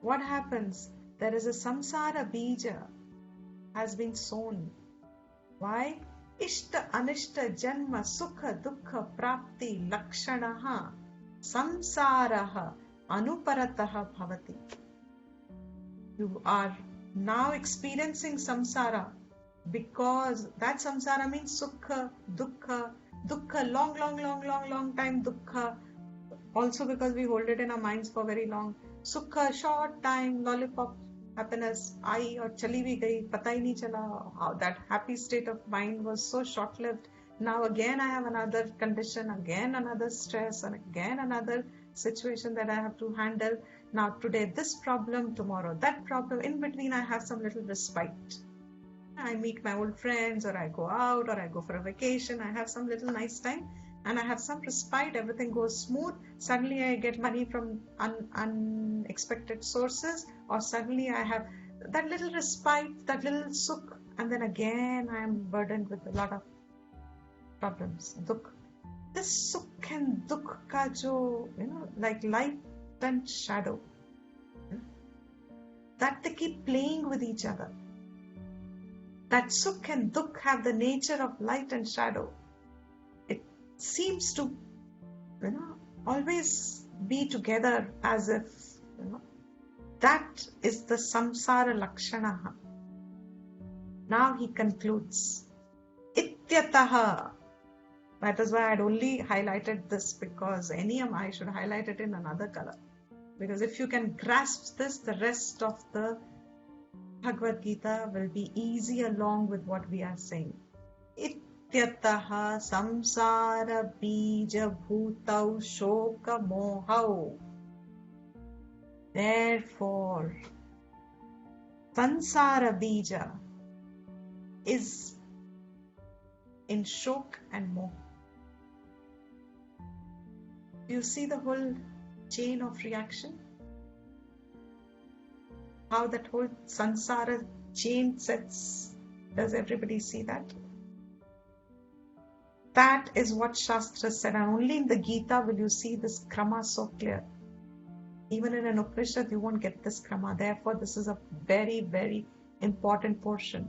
what happens? There is a samsara bija has been sown. Why? Ishta anishta janma sukha dukkha prapti lakshanaha samsaraha anuparataha bhavati. You are now experiencing samsara, because that samsara means sukha, dukkha, long time dukkha. Also because we hold it in our minds for very long. Sukha, short time, lollipop, happiness, आई और चली भी गई, पता ही नहीं चला. How that happy state of mind was so short-lived. Now again I have another condition, again another stress, and again another situation that I have to handle. Now today this problem, tomorrow that problem. In between I have some little respite. I meet my old friends, or I go out, or I go for a vacation. I have some little nice time, and I have some respite. Everything goes smooth. Suddenly I get money from unexpected sources, or suddenly I have that little respite, that little sukh, and then again I am burdened with a lot of problems. Dukh. This sukh and dukh ka jo, like light and shadow, that they keep playing with each other. That sukh and dukh have the nature of light and shadow. It seems to, always be together as if, that is the samsara lakshana. Now he concludes, ityataha. That is why I had only highlighted this, because I should highlight it in another color. Because if you can grasp this, the rest of the Bhagavad Gita will be easy along with what we are saying. Ityataha samsara bija bhutau shoka mohau. Therefore, samsara bija is in shok and moh. Do you see the whole chain of reaction? How that whole sansara chain sets. Does everybody see that? That is what Shastra said, and only in the Gita will you see this krama so clear. Even in an Upanishad you won't get this krama. Therefore this is a very, very important portion.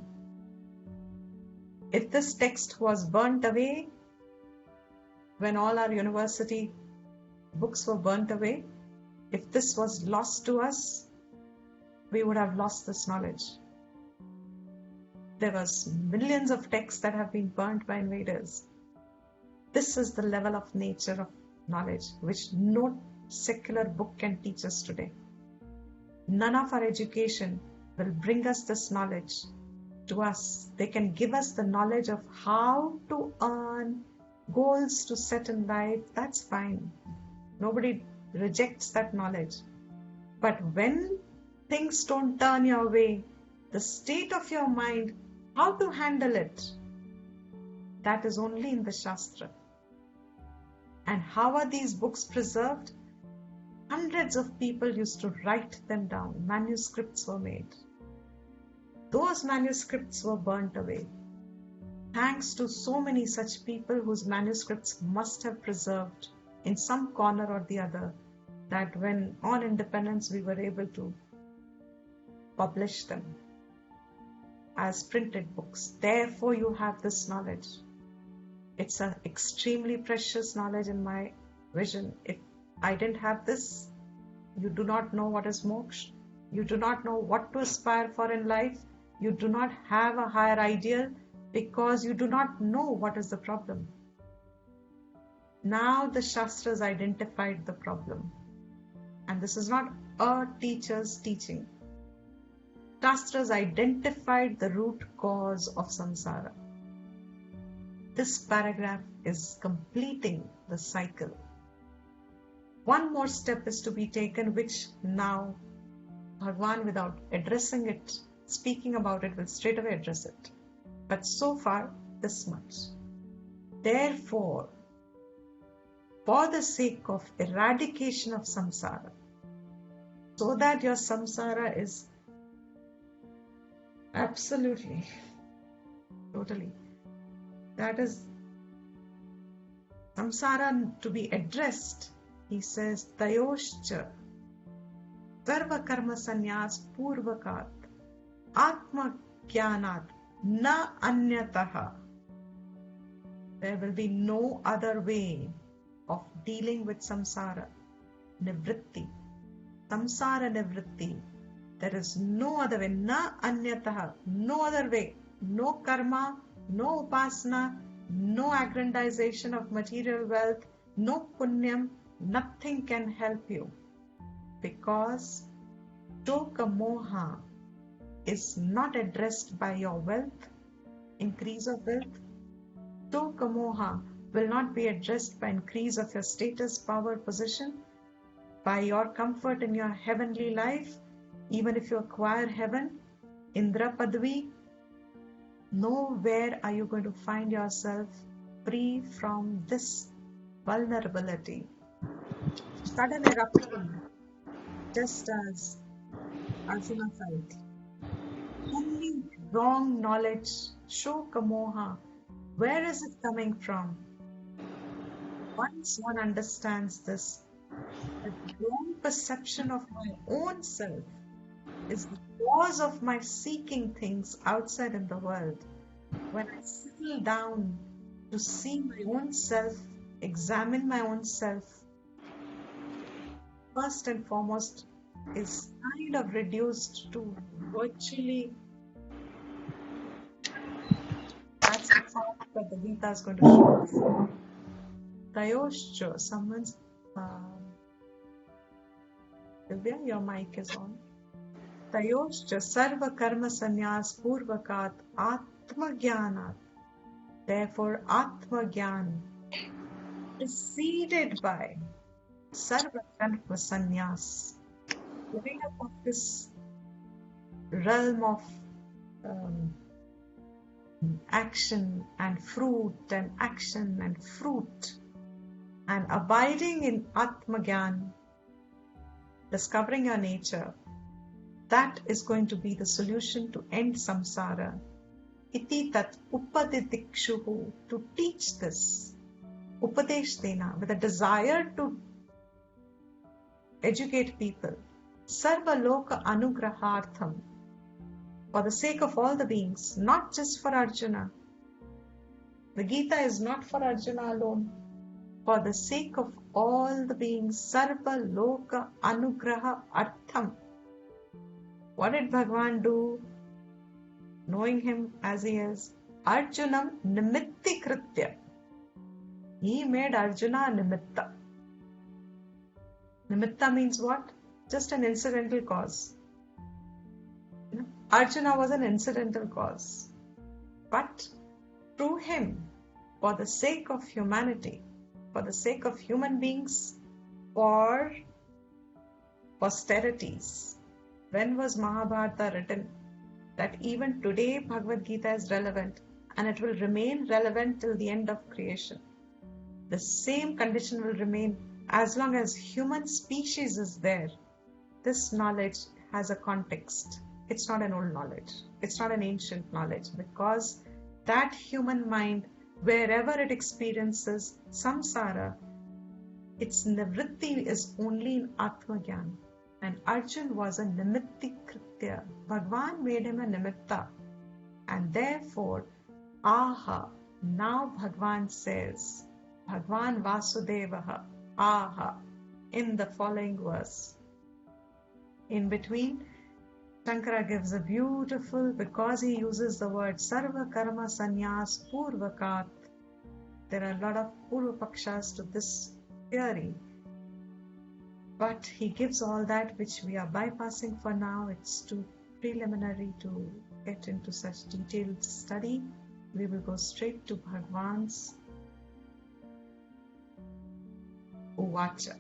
If this text was burnt away, when all our university books were burnt away, if this was lost to us, we would have lost this knowledge. There was millions of texts that have been burnt by invaders. This is the level of nature of knowledge which no secular book can teach us today. None of our education will bring us this knowledge to us. They can give us the knowledge of how to earn, goals to set in life. That's fine. Nobody rejects that knowledge. But when things don't turn your way, the state of your mind, how to handle it, that is only in the Shastra. And how are these books preserved? Hundreds of people used to write them down. Manuscripts were made. Those manuscripts were burnt away. Thanks to so many such people whose manuscripts must have preserved in some corner or the other, that when on independence we were able to publish them as printed books. Therefore you have this knowledge. It's an extremely precious knowledge in my vision. If I didn't have this, you do not know what is moksha. You do not know what to aspire for in life. You do not have a higher ideal because you do not know what is the problem. Now the Shastras identified the problem. And this is not a teacher's teaching. Shastras identified the root cause of samsara. This paragraph is completing the cycle. One more step is to be taken, which now Bhagwan, without addressing it, speaking about it, will straight away address it. But so far, this much. Therefore, for the sake of eradication of samsara, so that your samsara is absolutely, totally, that is samsara to be addressed, he says, tayoshcha sarva karma sannyas purvakat atma jnanat na anyataha. There will be no other way of dealing with samsara, nivritti, samsara nivritti. There is no other way, na anyataha, no other way, no karma, no upasana, no aggrandization of material wealth, no punyam, nothing can help you. because Shloka Moha is not addressed by your wealth, increase of wealth. Shloka Moha will not be addressed by increase of your status, power, position, by your comfort in your heavenly life. Even if you acquire heaven, Indra Padvi, nowhere are you going to find yourself free from this vulnerability. Sudden eruption, just as Arjuna felt. Only wrong knowledge, Shoka Moha, where is it coming from? Once one understands this, the wrong perception of my own self is the cause of my seeking things outside in the world. When I settle down to see my own self, examine my own self, first and foremost is kind of reduced to virtually, that's the part that the Gita is going to show us. Tayoshcha, someone's Divya, your mic is on. Tayoshcha sarva karma sanyas purvakat atma jnanat. Therefore, atma jnana preceded by sarva karma sanyas, giving up of this realm of action and fruit and action and fruit, and abiding in atma jnana, discovering your nature. That is going to be the solution to end samsara. Iti tat upaditikshuhu, to teach this. Upadesh dena, with a desire to educate people. Sarva loka anugrahartham, for the sake of all the beings, not just for Arjuna. The Gita is not for Arjuna alone. For the sake of all the beings, sarva loka anugraha artham. What did Bhagvan do? Knowing him as he is, Arjunam nimitti kritya. He made Arjuna nimitta. Nimitta means what? Just an incidental cause. Arjuna was an incidental cause. But through him, for the sake of humanity, for the sake of human beings, for posterities. When was Mahabharata written? That even today Bhagavad Gita is relevant, and it will remain relevant till the end of creation. The same condition will remain as long as human species is there. This knowledge has a context. It's not an old knowledge. It's not an ancient knowledge, because that human mind, wherever it experiences samsara, its nivritti is only in Atma Jnana. And Arjun was a nimitti kritya. Bhagwan made him a nimitta. And therefore, aha, now Bhagwan says, Bhagwan Vasudevaha, aha, in the following verse. In between, Shankara gives a beautiful, because he uses the word sarva karma sanyas purvakat. There are a lot of purvapakshas to this theory. But he gives all that which we are bypassing for now. It's too preliminary to get into such detailed study. We will go straight to Bhagwan's Uvacha.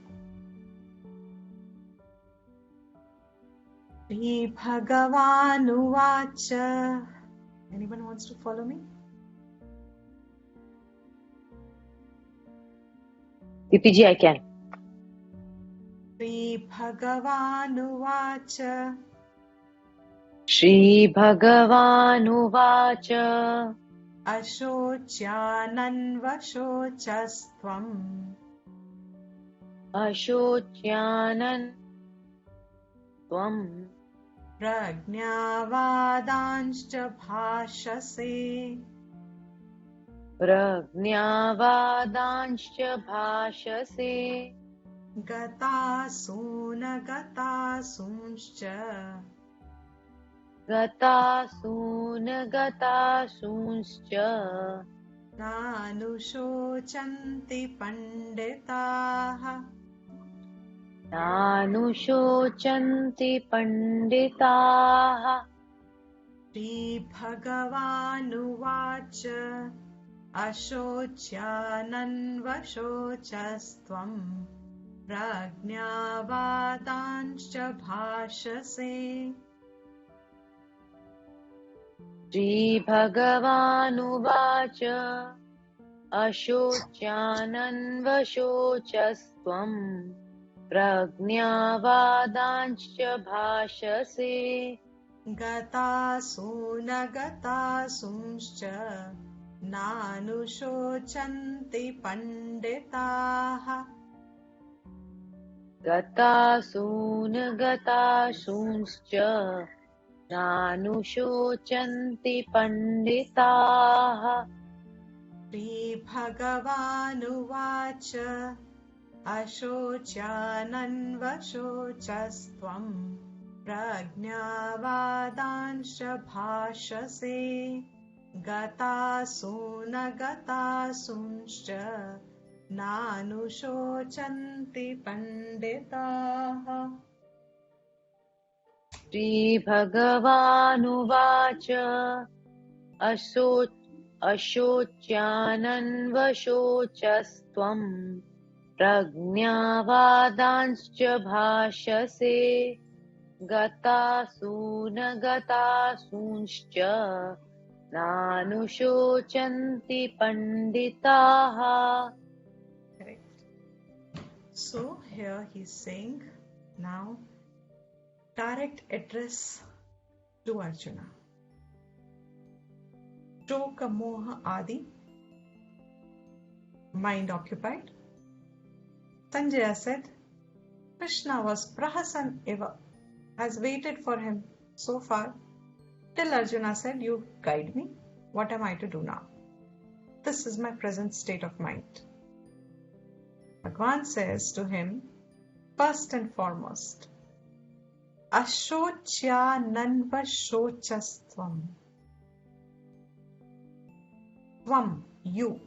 Shri Bhagavan Uvacha. Anyone wants to follow me? Dipiji, I can. Shri Bhagavan Uvacha. Shri Bhagavan Uvacha. Ashocyananvashocastvam. Ashocyanan Tvam. Prajnavadanscha bhashase. Prajnavadanscha bhashase. Gatasuna gatasuncha. Gatasuna gatasuncha. Nanushocanti panditaha. नानुशोचन्ति पण्डिताः श्रीभगवानुवाच अशोच्यानन्वशोचस्त्वम् प्रज्ञावादांश्च भाषसे श्रीभगवानुवाच अशोच्यानन्वशोचस्त्वम् प्रज्ञावादांश्च भाषसे गतासु न गतासूंश्च नानुशोचन्ति पण्डिताः गतासून गतासूंश्च नानुशोचन्ति पण्डिताः श्रीभगवानुवाच अशोच्यानन्वशोचस्त्वम् प्रज्ञावादांश्च भाषसे गतासु न गतासूंश्च नानुशोचन्ति पण्डिताः श्रीभगवानुवाच अशोच्यानन्वशोचस्त्वम् प्रज्ञावादांश्च भाषसे गतासु न गतासूंश्च नानुशोचन्ति पण्डिताः. Correct. So here he's saying now direct address to Arjuna. Shloka moha adi, mind occupied. Sanjaya said, Krishna was prahasan eva, has waited for him so far, till Arjuna said, you guide me, what am I to do now? This is my present state of mind. Bhagvan says to him, first and foremost, Ashocya nanva shochastvam. Tvam, you.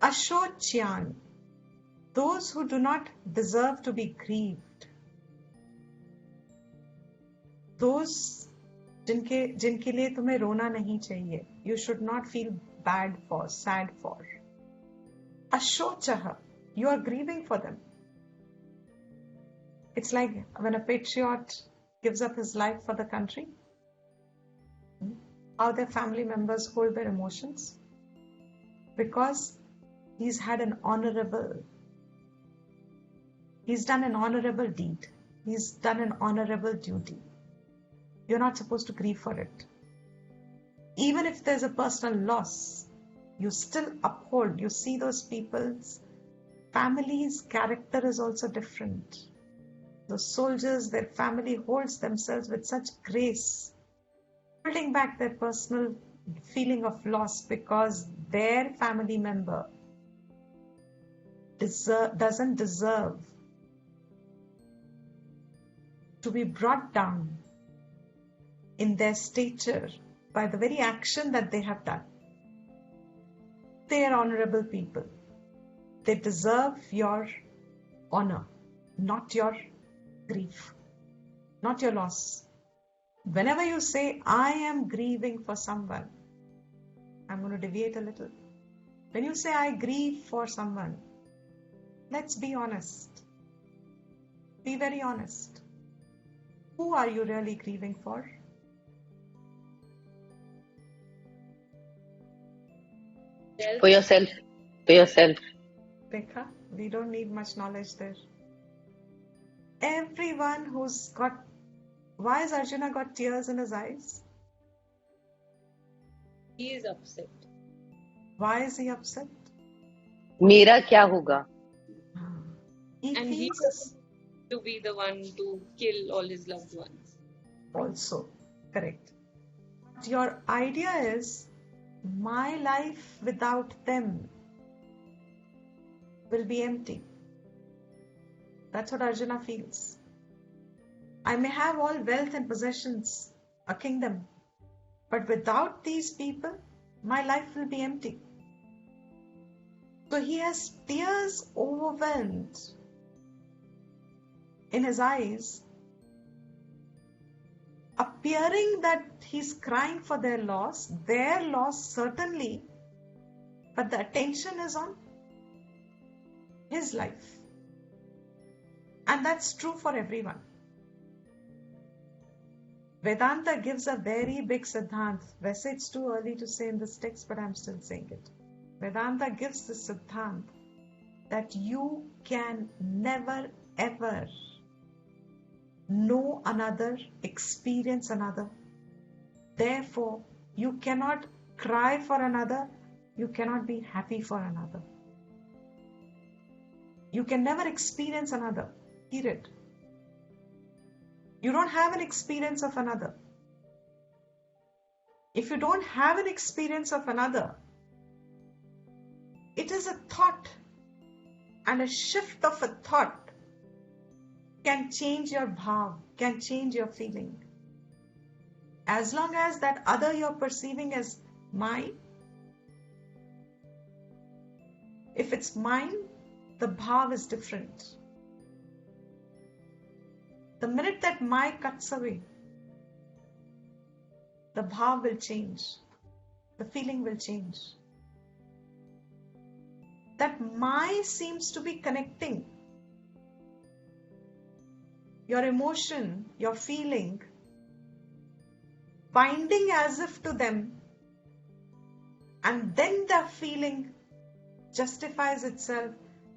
Ashocyan, those who do not deserve to be grieved. Those जिनके लिए तुम्हें रोना नहीं चाहिए. You should not feel bad for, sad for. Ashochaha, you are grieving for them. It's like when a patriot gives up his life for the country, how their family members hold their emotions, because he's done an honorable deed. He's done an honorable duty. You're not supposed to grieve for it. Even if there's a personal loss, you still uphold. You see those people's families' character is also different. The soldiers, their family holds themselves with such grace, holding back their personal feeling of loss because their family member doesn't deserve to be brought down in their stature by the very action that they have done. They are honorable people. They deserve your honor, not your grief, not your loss. Whenever you say, I am grieving for someone, I'm going to deviate a little. When you say, I grieve for someone, let's be honest. Be very honest. Who are you really grieving for? For yourself. For yourself. Rekha, we don't need much knowledge there. Everyone who's got... Why has Arjuna got tears in his eyes? He is upset. Why is he upset? मेरा क्या होगा? He And he feels wants to be the one to kill all his loved ones. also correct. But your idea is, my life without them will be empty. That's what Arjuna feels. I may have all wealth and possessions, a kingdom, but without these people, my life will be empty. So he has tears overwhelmed in his eyes, appearing that he's crying for their loss certainly, but the attention is on his life. And that's true for everyone. Vedanta gives a very big siddhant. Vese it's too early to say in this text, but I'm still saying it. Vedanta gives the siddhant that you can never ever know another, experience another. Therefore, you cannot cry for another, you cannot be happy for another. You can never experience another, period. You don't have an experience of another. If you don't have an experience of another, it is a thought, and a shift of a thought can change your bhav, can change your feeling. As long as that other you're perceiving as mine, if it's mine, the bhav is different. The minute that my cuts away, the bhav will change. The feeling will change. That my seems to be connecting your emotion, your feeling, binding as if to them, and then the feeling justifies itself,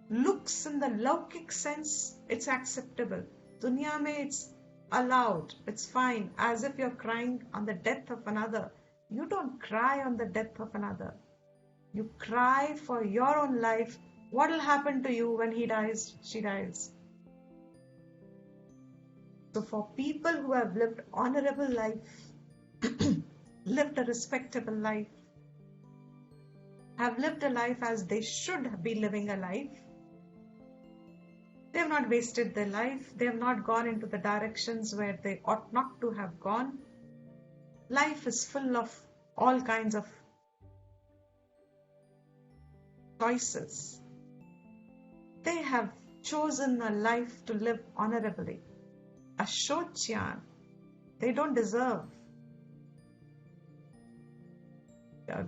looks in the Laukik sense, it's acceptable. Dunya mein it's allowed, it's fine, as if you're crying on the death of another. You don't cry on the death of another. You cry for your own life. What will happen to you when he dies, she dies? So for people who have lived honorable life, lived a respectable life, have lived a life as they should be living a life, they have not wasted their life, they have not gone into the directions where they ought not to have gone. Life is full of all kinds of choices. They have chosen a life to live honorably. Ashocyan, they don't deserve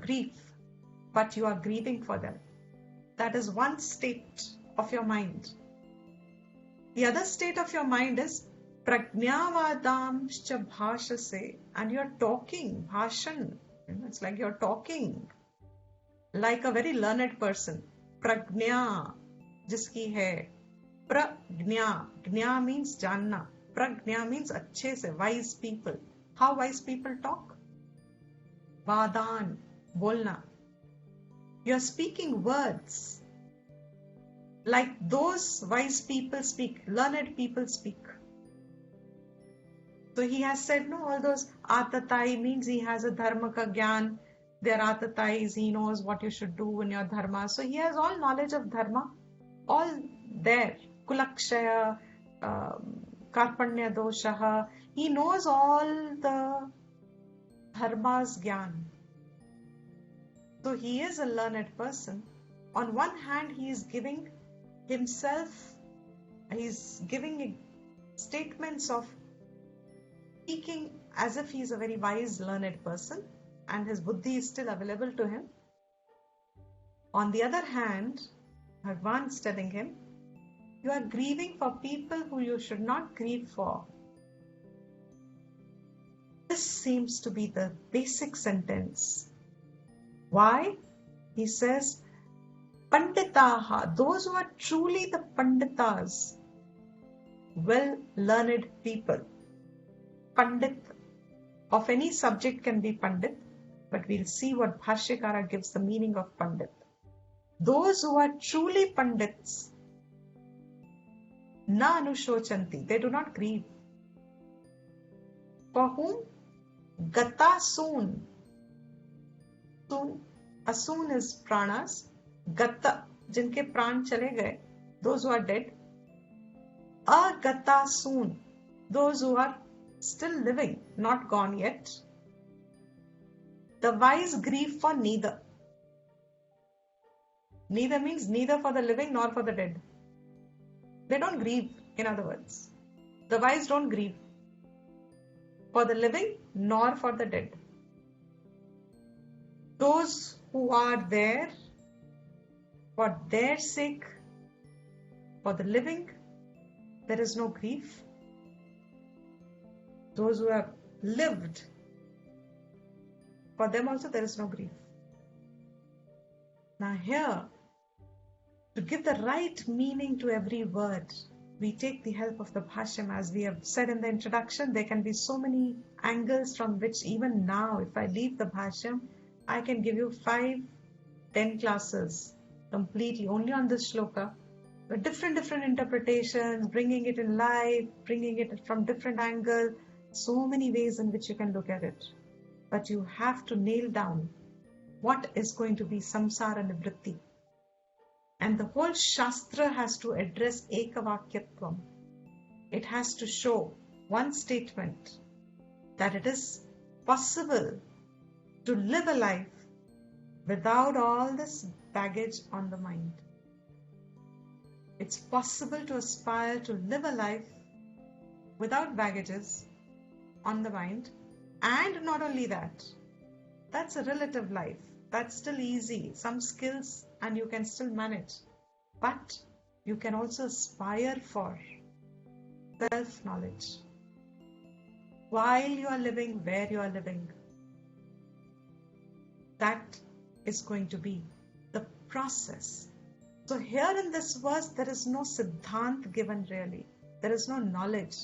grief, but you are grieving for them. That is one state of your mind. The other state of your mind is prajnavadamscha bhashase, and you're talking, bhashan. It's like you're talking like a very learned person. Prajna, jiski hai. Prajna, jna means janna. Prajna means अच्छे से, wise people. How wise people talk? Vadan, bolna. You're speaking words like those wise people speak, learned people speak. So he has said, no, all those atatai means he has a dharma ka gyan. They are atatais, he knows what you should do in your dharma. So he has all knowledge of dharma, all there. Kulakshaya, karpanya doshaha. He knows all the dharma's gyan. So he is a learned person. On one hand, he is giving himself, he's giving statements of speaking as if he is a very wise, learned person, and his buddhi is still available to him. On the other hand, Bhagvan is telling him, you are grieving for people who you should not grieve for. This seems to be the basic sentence. Why? He says, Panditaha, those who are truly the Panditas, well-learned people. Pandit of any subject can be Pandit, but we'll see what Bhashyakara gives the meaning of Pandit. Those who are truly Pandits, na anushochanti, they do not grieve. For whom? Gata soon. Soon. Asoon is pranas. Gata, jinke pran chale gaye, those who are dead. Agata soon, those who are still living, not gone yet. The wise grieve for neither. Neither means neither for the living nor for the dead. They don't grieve, in other words. The wise don't grieve for the living nor for the dead. Those who are there for their sake, for the living, there is no grief. Those who have lived, for them also there is no grief. Now here, to give the right meaning to every word, we take the help of the Bhashyam. As we have said in the introduction, there can be so many angles from which even now, if I leave the Bhashyam, I can give you 5-10 classes completely only on this shloka, with different interpretations, bringing it in life, bringing it from different angles, so many ways in which you can look at it. But you have to nail down what is going to be samsara nivritti. And the whole Shastra has to address ekavakyatvam. It has to show one statement that it is possible to live a life without all this baggage on the mind. It's possible to aspire to live a life without baggages on the mind. And not only that, that's a relative life. That's still easy. Some skills and you can still manage. But you can also aspire for self-knowledge while you are living where you are living. That is going to be the process. So here in this verse, there is no siddhant given really. There is no knowledge.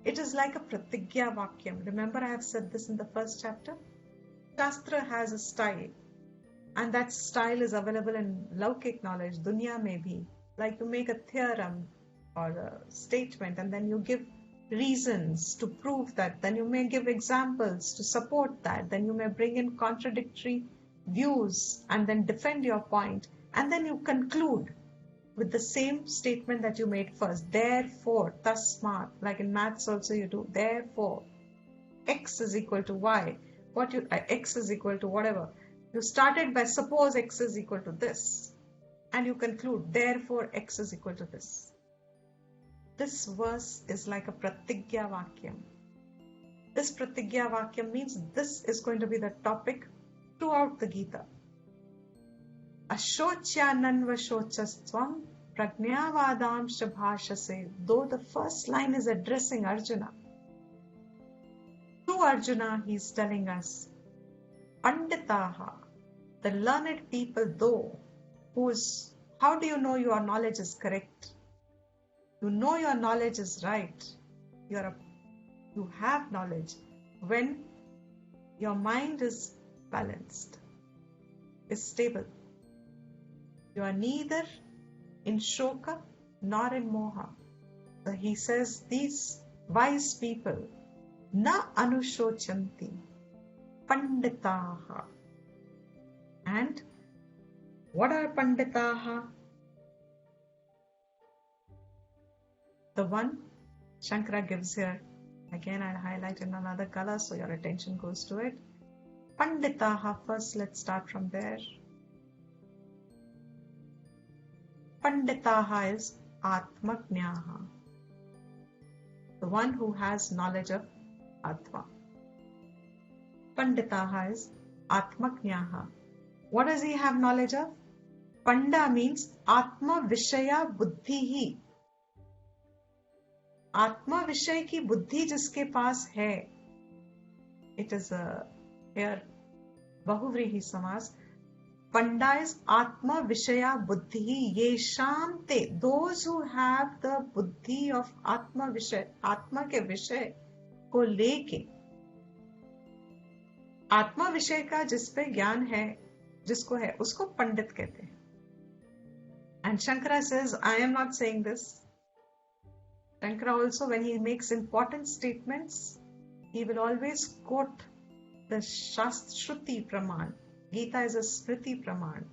It is like a pratigya vakyam. Remember, I have said this in the first chapter. Shastra has a style, and that style is available in Laukik knowledge, dunya may be. Like you make a theorem or a statement and then you give reasons to prove that, then you may give examples to support that, then you may bring in contradictory views and then defend your point, and then you conclude with the same statement that you made first. Therefore, tasmat, like in maths also you do, therefore, x is equal to y. X is equal to whatever. You started by suppose x is equal to this, and you conclude therefore x is equal to this. This verse is like a pratigya vakyam. This pratigya vakyam means this is going to be the topic throughout the Gita. Ashocyananvashochastvam prajnavadam shabhashase. Though the first line is addressing Arjuna, to Arjuna he is telling us, panditaha, the learned people, though, how do you know your knowledge is correct? You know your knowledge is right. You have knowledge when your mind is balanced, is stable. You are neither in Shloka nor in Moha. So he says these wise people, na anushochanti panditaha. And what are panditaha? The one Shankara gives here, again I'll highlight in another color so your attention goes to it. Panditaha, first let's start from there. Panditaha is Atma Jnaha, the one who has knowledge of Atma. Panditaha is Atma Jnaha. What does he have knowledge of? Panda means Atma Vishaya Buddhihi. Atma Vishay ki buddhi jiske paas hai. It is here Bahuvrihi Samas. Panda is Atma Vishaya Buddhi Yesham te. Those who have the buddhi of Atma Vishay, Atma ke Vishay ko leke. Atma Vishay ka जिस पे ज्ञान है, जिसको है, उसको पंडित कहते हैं. And Shankara says, I am not saying this. Shankara also, when he makes important statements, he will always quote the Shruti Praman. Gita is a Smriti Praman.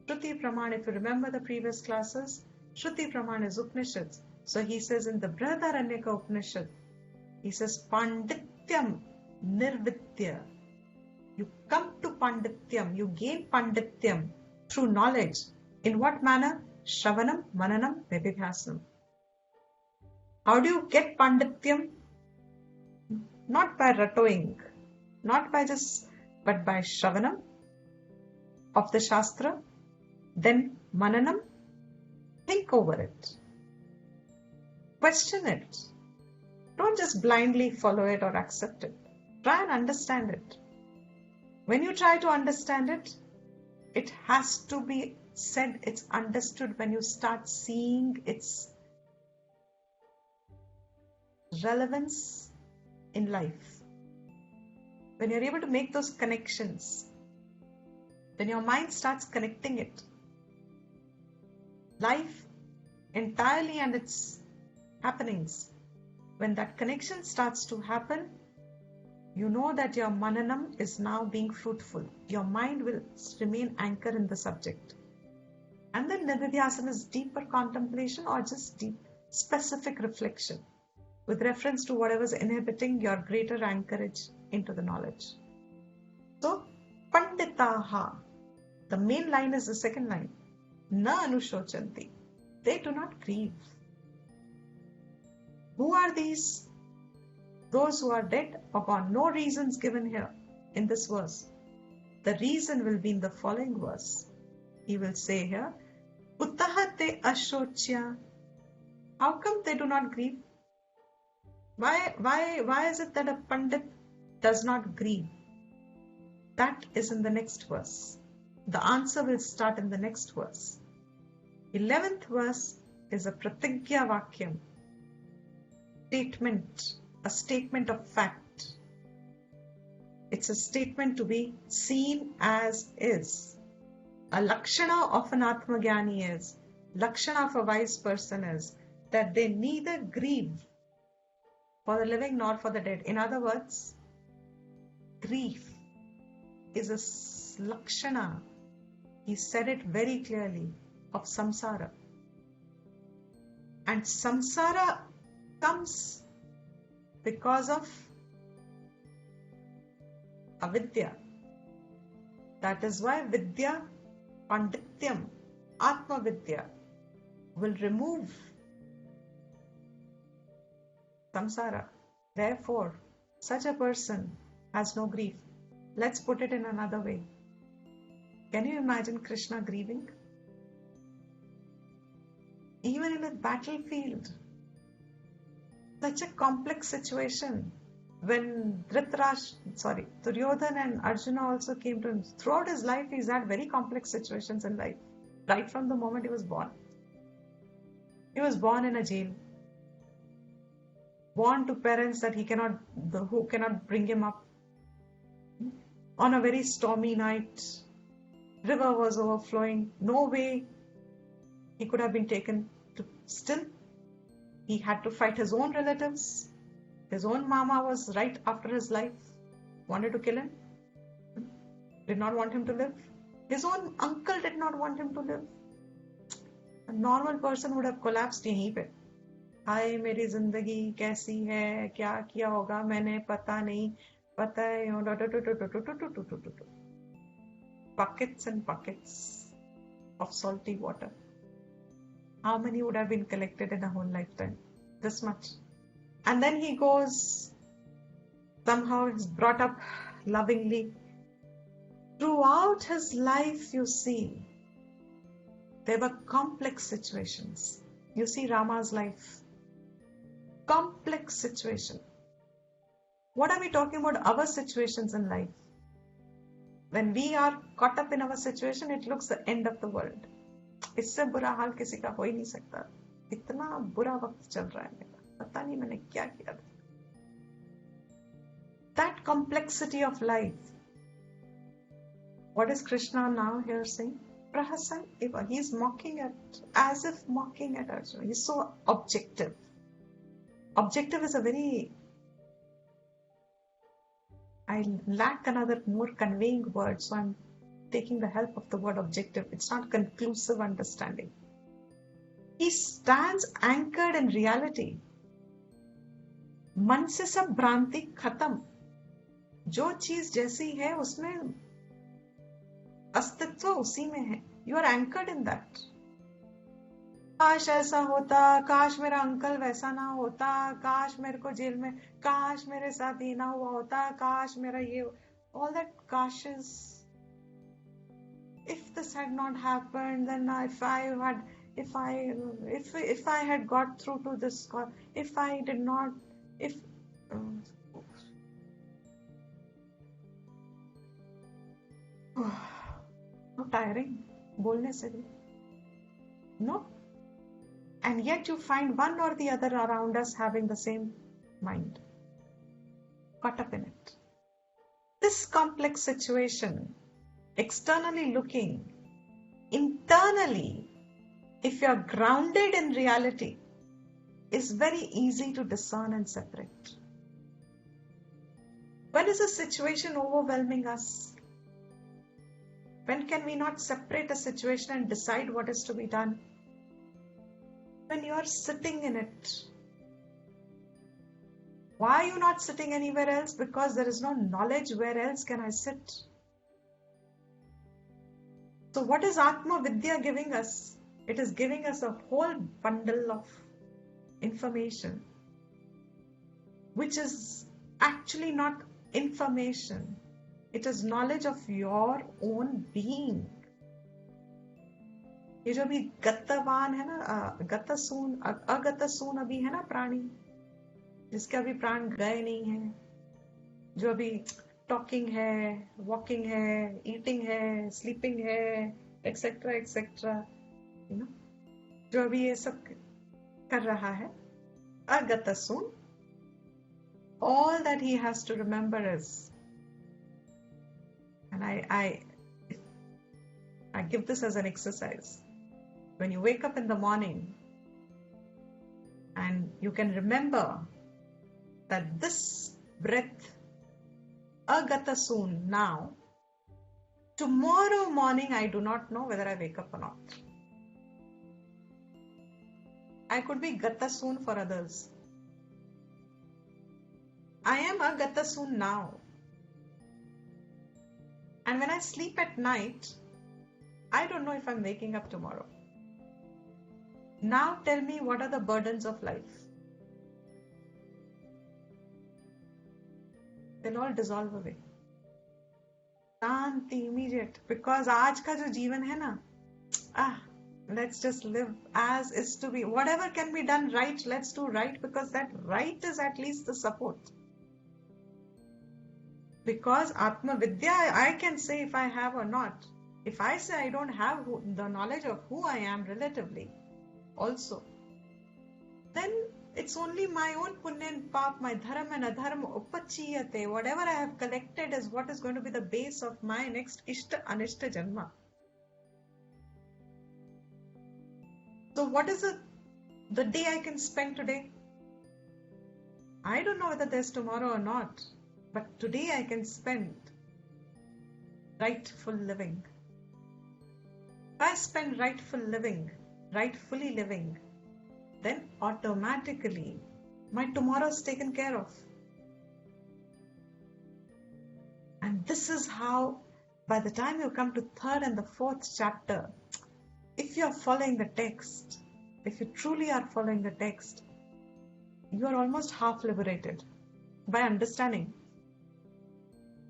Shruti Praman, if you remember the previous classes, Shruti Praman is Upanishads. So he says in the Brihadaranyaka Upanishad, he says, Pandityam Nirvitya. You come to Pandityam, you gain Pandityam through knowledge. In what manner? Shravanam, Mananam, Vedibhyasanam. How do you get pandityam? Not by ratoing, not by just, but by shravanam of the shastra, then mananam. Think over it. Question it. Don't just blindly follow it or accept it. Try and understand it. When you try to understand it, it has to be said it's understood when you start seeing its relevance in life. When you're able to make those connections, when your mind starts connecting it, life entirely and its happenings, when that connection starts to happen, you know that your mananam is now being fruitful. Your mind will remain anchored in the subject. And then nididhyasana is deeper contemplation or just deep specific reflection with reference to whatever's inhibiting your greater anchorage into the knowledge. So, panditaha, the main line is the second line. Na anushochanti. They do not grieve. Who are these? Those who are dead or gone. No reasons given here in this verse. The reason will be in the following verse. He will say here, Uttaha te ashochya. How come they do not grieve? Why is it that a pandit does not grieve? That is in the next verse. The answer will start in the next verse. 11th verse is a pratigya vakyam. Statement, a statement of fact. It's a statement to be seen as is. A lakshana of an Atma Jnani is, lakshana of a wise person is, that they neither grieve for the living nor for the dead. In other words, grief is a lakshana. He said it very clearly, of samsara. And samsara comes because of avidya. That is why vidya, pandityam, Atma Vidya will remove samsara. Therefore, such a person has no grief. Let's put it in another way. Can you imagine Krishna grieving? Even in a battlefield, such a complex situation. When Duryodhana and Arjuna also came to him, throughout his life he's had very complex situations in life. Right from the moment he was born. He was born in a jail. Born to parents that who cannot bring him up. On a very stormy night, river was overflowing. No way he could have been taken to. Still, he had to fight his own relatives. His own mama was right after his life. Wanted to kill him. Did not want him to live. His own uncle did not want him to live. A normal person would have collapsed yahin pe. हाय मेरी जिंदगी कैसी है, क्या किया होगा मैंने, पता नहीं, पता है, buckets and buckets of salty water. How many would have been collected in a whole lifetime? This much. And then he goes, somehow he's brought up lovingly. Throughout his life, you see, there were complex situations. You see Rama's life. Complex situation. What are we talking about? Our situations in life. When we are caught up in our situation, it looks the end of the world. इससे बुरा हाल किसी का हो ही नहीं सकता. इतना बुरा वक्त चल रहा है मेरा. पता नहीं मैंने क्या किया था. That complexity of life. What is Krishna now here saying? Prahasan Eva. He's mocking at, as if mocking at Arjuna. He's so objective. Objective is a very, I lack another more conveying word, so I'm taking the help of the word objective. It's not conclusive understanding. He stands anchored in reality. मन से सब भ्रांति खत्म. जो चीज जैसी है उसमें अस्तित्व उसी में है. You are anchored in that. काश ऐसा होता, काश मेरा अंकल वैसा ना होता, काश मेरे को जेल में, काश मेरे साथ ये ना हुआ होता, काश मेरा ये, all that kashes. If this had not happened, then if I had got through to this call, if I did not, if how tiring बोलने से भी, no? And yet you find one or the other around us having the same mind, caught up in it. This complex situation, externally looking, internally, if you are grounded in reality, is very easy to discern and separate. When is a situation overwhelming us? When can we not separate a situation and decide what is to be done? When you are sitting in it. Why are you not sitting anywhere else? Because there is no knowledge. Where else can I sit? So what is Atma Vidya giving us? It is giving us a whole bundle of information, which is actually not information. It is knowledge of your own being. ये जो अभी गतवान है ना, गतसून, अगतसून अभी है ना प्राणी, जिसके अभी प्राण गए नहीं है, जो अभी टॉकिंग है, वॉकिंग है, ईटिंग है, स्लीपिंग है, एक्सेट्रा एक्सेट्रा, यू नो, जो अभी ये सब कर रहा है, अगतसून, all that he has to remember is, and I give this as an exercise. When you wake up in the morning and you can remember that this breath, agata soon, now, tomorrow morning I do not know whether I wake up or not. I could be gata soon for others. I am agata soon now. And when I sleep at night, I don't know if I'm waking up tomorrow. Now tell me, what are the burdens of life? They'll all dissolve away. Shanti, immediate. Because आज का जो जीवन है ना, let's just live as is to be. Whatever can be done right, let's do right, because that right is at least the support. Because Atma Vidya, I can say if I have or not. If I say I don't have the knowledge of who I am relatively, also, then it's only my own punya and pap, my dharma and adharma upachiyate. Whatever I have collected is what is going to be the base of my next ishta anishta janma. So what is the day I can spend today? I don't know whether there's tomorrow or not, but today I can spend rightful living. If I spend rightfully living, then automatically my tomorrow is taken care of. And this is how, by the time you come to third and the fourth chapter, if you are following the text, if you truly are following the text, you are almost half liberated by understanding.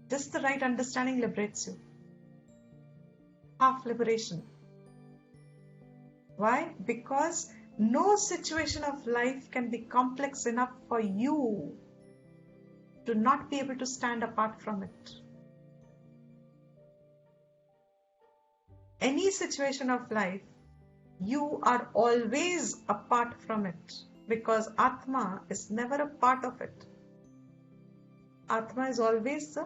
Just the right understanding liberates you. Half liberation. Why? Because no situation of life can be complex enough for you to not be able to stand apart from it. Any situation of life, you are always apart from it, because Atma is never a part of it. Atma is always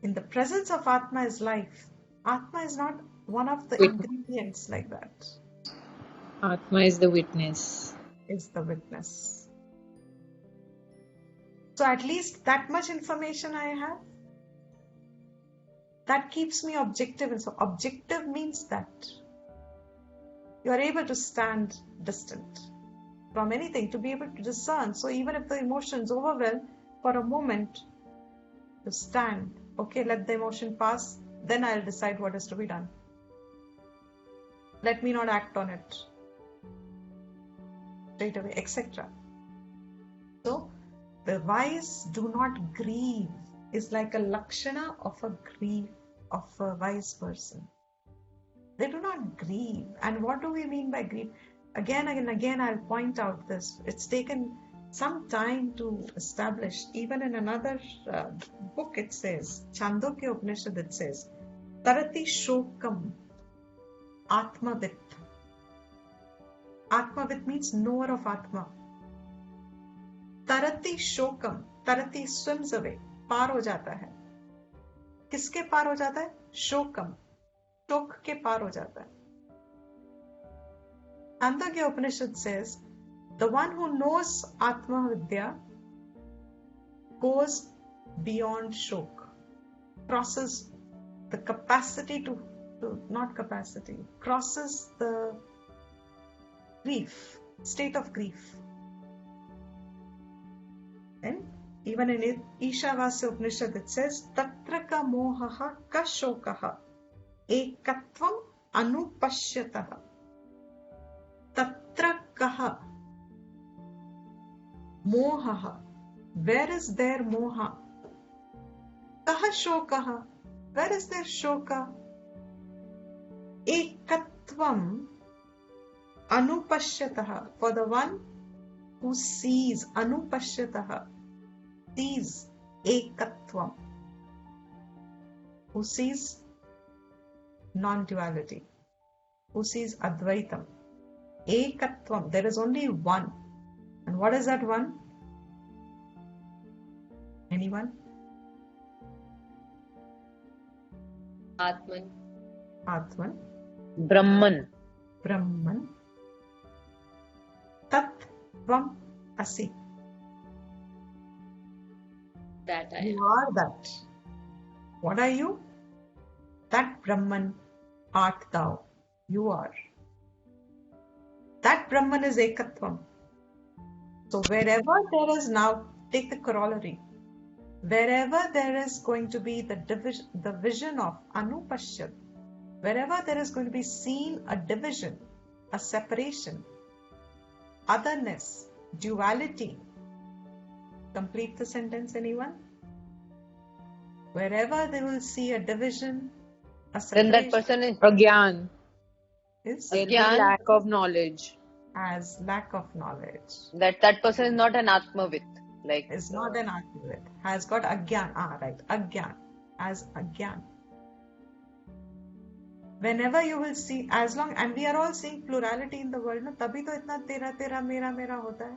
in the presence of Atma is life. Atma is not one of the ingredients like that. Atma is the witness. Is the witness. So at least that much information I have, that keeps me objective. And so objective means that you are able to stand distant from anything, to be able to discern. So even if the emotions overwhelm for a moment, to stand, okay, let the emotion pass, then I'll decide what is to be done. Let me not act on it straight away, etc. So, the wise do not grieve is like a lakshana of a wise person. They do not grieve. And what do we mean by grieve? Again and again, I'll point out this. It's taken some time to establish. Even in another book, it says, Chandogya Upanishad, it says, Tarati Shokam Atma Vidya. Atma Vidya means knower of Atma. Tarati Shokam. Tarati swims away. पार हो जाता है. किसके पार हो जाता है? शोकम. शोक के पार हो जाता है. Chandogya Upanishad says, the one who knows Atma Vidya goes beyond shok, crosses the capacity crosses the grief, state of grief. And even in Ishavasya Upanishad it says, Tatra ka mohaha ka shokaha ekatvam anupashyataha. Tatra kaha mohaha. Where is there moha? Kaha shokaha. Where is there shoka? Ekatvam anupashyataha. For the one who sees, anupashyataha, sees ekatvam, who sees non-duality, who sees advaitam. Ekatvam, there is only one. And what is that one? Anyone? Atman. Atman. Brahman. Brahman. Tat Tvam Asi. That I You am. are that. What are you? That Brahman art thou. You are. That Brahman is Ekatvam. So wherever there is now, take the corollary. Wherever there is going to be the vision of Anupashyat, wherever there is going to be seen a division, a separation, otherness, duality. Complete the sentence, anyone? Wherever they will see a division, a separation, Then that person is Agyan. is There'll be Agyan. lack of knowledge. as lack of knowledge. that person is not an Atmavit. Like Is not an Atmavit. Has got Agyan. Right. Agyan. As Agyan. Whenever you will see, as long, and we are all seeing plurality in the world, no? Tabhi to itna tera, tera, mera, mera hota hai.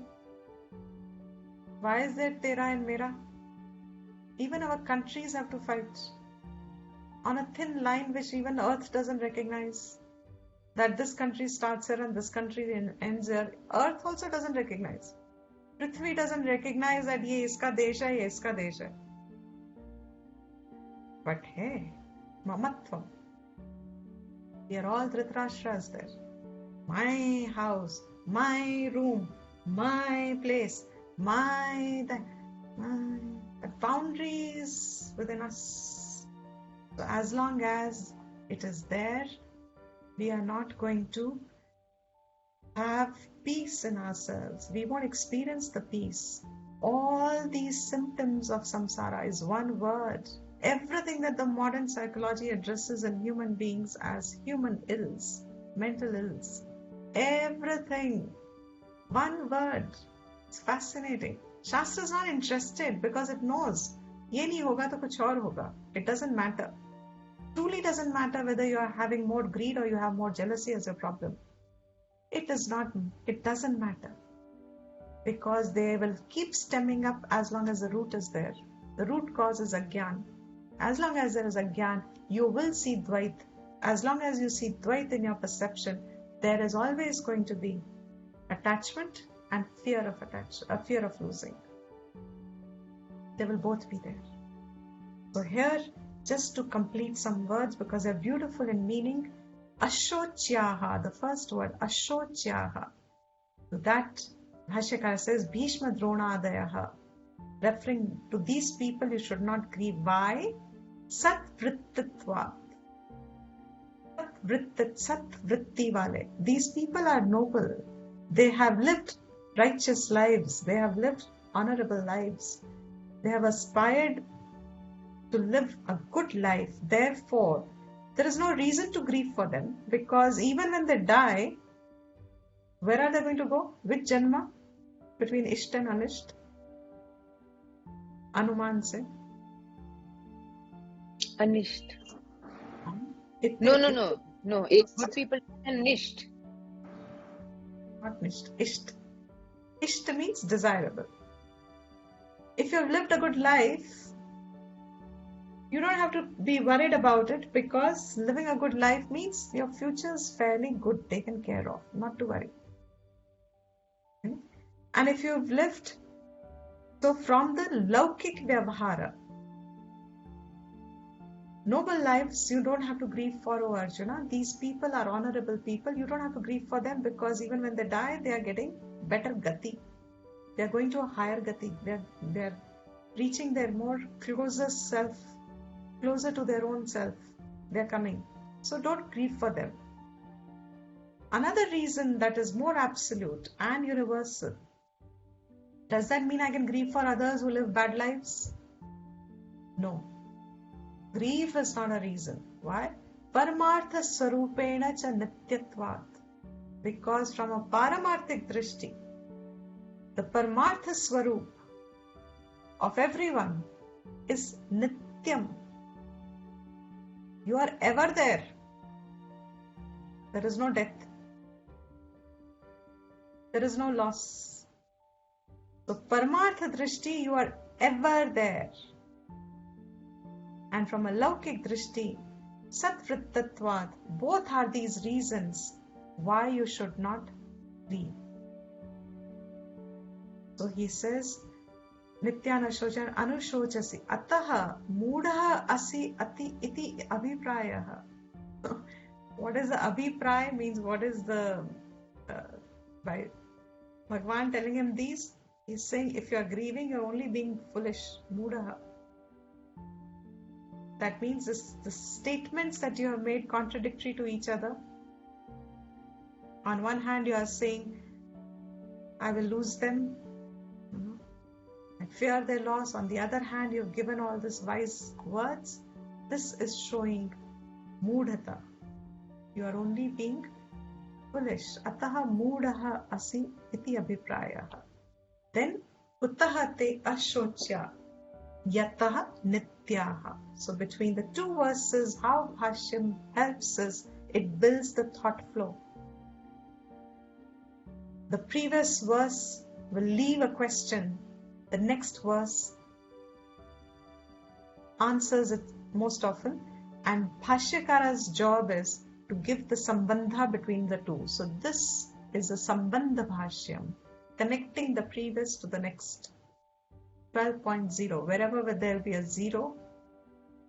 Why is there tera and mera? Even our countries have to fight on a thin line which even Earth doesn't recognize. That this country starts here and this country ends here. Earth also doesn't recognize. Prithvi doesn't recognize that ye iska desh hai, ye iska desh hai. But hey, mamatvam. We are all Dhritarashtra's there. My house, my room, my place, the boundaries within us. So as long as it is there, we are not going to have peace in ourselves. We won't experience the peace. All these symptoms of samsara is one word. Everything that the modern psychology addresses in human beings as human ills, mental ills, everything, one word. It's fascinating. Shastra is not interested because it knows ye nahi hoga to kuch aur hoga. It doesn't matter. Truly doesn't matter whether you are having more greed or you have more jealousy as a problem. It doesn't matter. Because they will keep stemming up as long as the root is there. The root cause is Agyan. As long as there is Agyan, you will see Dvait. As long as you see Dvait in your perception, there is always going to be attachment and fear of losing. They will both be there. So here, just to complete some words because they're beautiful in meaning, Ashocyaha, the first word, Ashocyaha. So that Bhashyakara says, Bhishma Dronadayaha. Referring to these people, you should not grieve. Why? Sat Vrittitva. Sat sat vritti wale. These people are noble. They have lived righteous lives. They have lived honorable lives. They have aspired to live a good life. Therefore, there is no reason to grieve for them, because even when they die, where are they going to go? Which janma? Between Isht and Anisht? Anuman se. Anisht. It No. It's good people and nisht. Not Nisht. Isht. Isht means desirable. If you have lived a good life, you don't have to be worried about it, because living a good life means your future is fairly good, taken care of, not to worry. Okay? And if you've lived, so from the laukik vyavahara, noble lives, you don't have to grieve for, O Arjuna. These people are honorable people. You don't have to grieve for them, because even when they die, they are getting better gati. They are going to a higher gati. They are reaching their more closer self, closer to their own self. They are coming. So don't grieve for them. Another reason that is more absolute and universal. Does that mean I can grieve for others who live bad lives? No. Grief is not a reason. Why? Paramartha swarupena cha nityatvat. Because from a paramarthik drishti, the paramartha swarup of everyone is nityam. You are ever there. There is no death. There is no loss. So paramartha drishti, you are ever there. And from a laukik drishti, satvrittatvat, both are these reasons why you should not grieve. So he says, Nityana shojan anushochasi ataha mudha asi ati iti abhiprayaha. What is the abhipraya? Means what is the by Bhagvan telling him these? He's saying if you are grieving, you're only being foolish. Mudha. That means the statements that you have made contradictory to each other. On one hand, you are saying, I will lose them. I fear their loss. On the other hand, you have given all these wise words. This is showing mudhata. You are only being foolish. Ataha mudaha asi iti abhiprayaha. Then, uttaha te ashochya yataha nityaha. So between the two verses, how Bhashyam helps us, it builds the thought flow. The previous verse will leave a question. The next verse answers it most often. And Bhashyakara's job is to give the sambandha between the two. So this is a sambandha Bhashyam, connecting the previous to the next. 12.0. Wherever there will be a 0,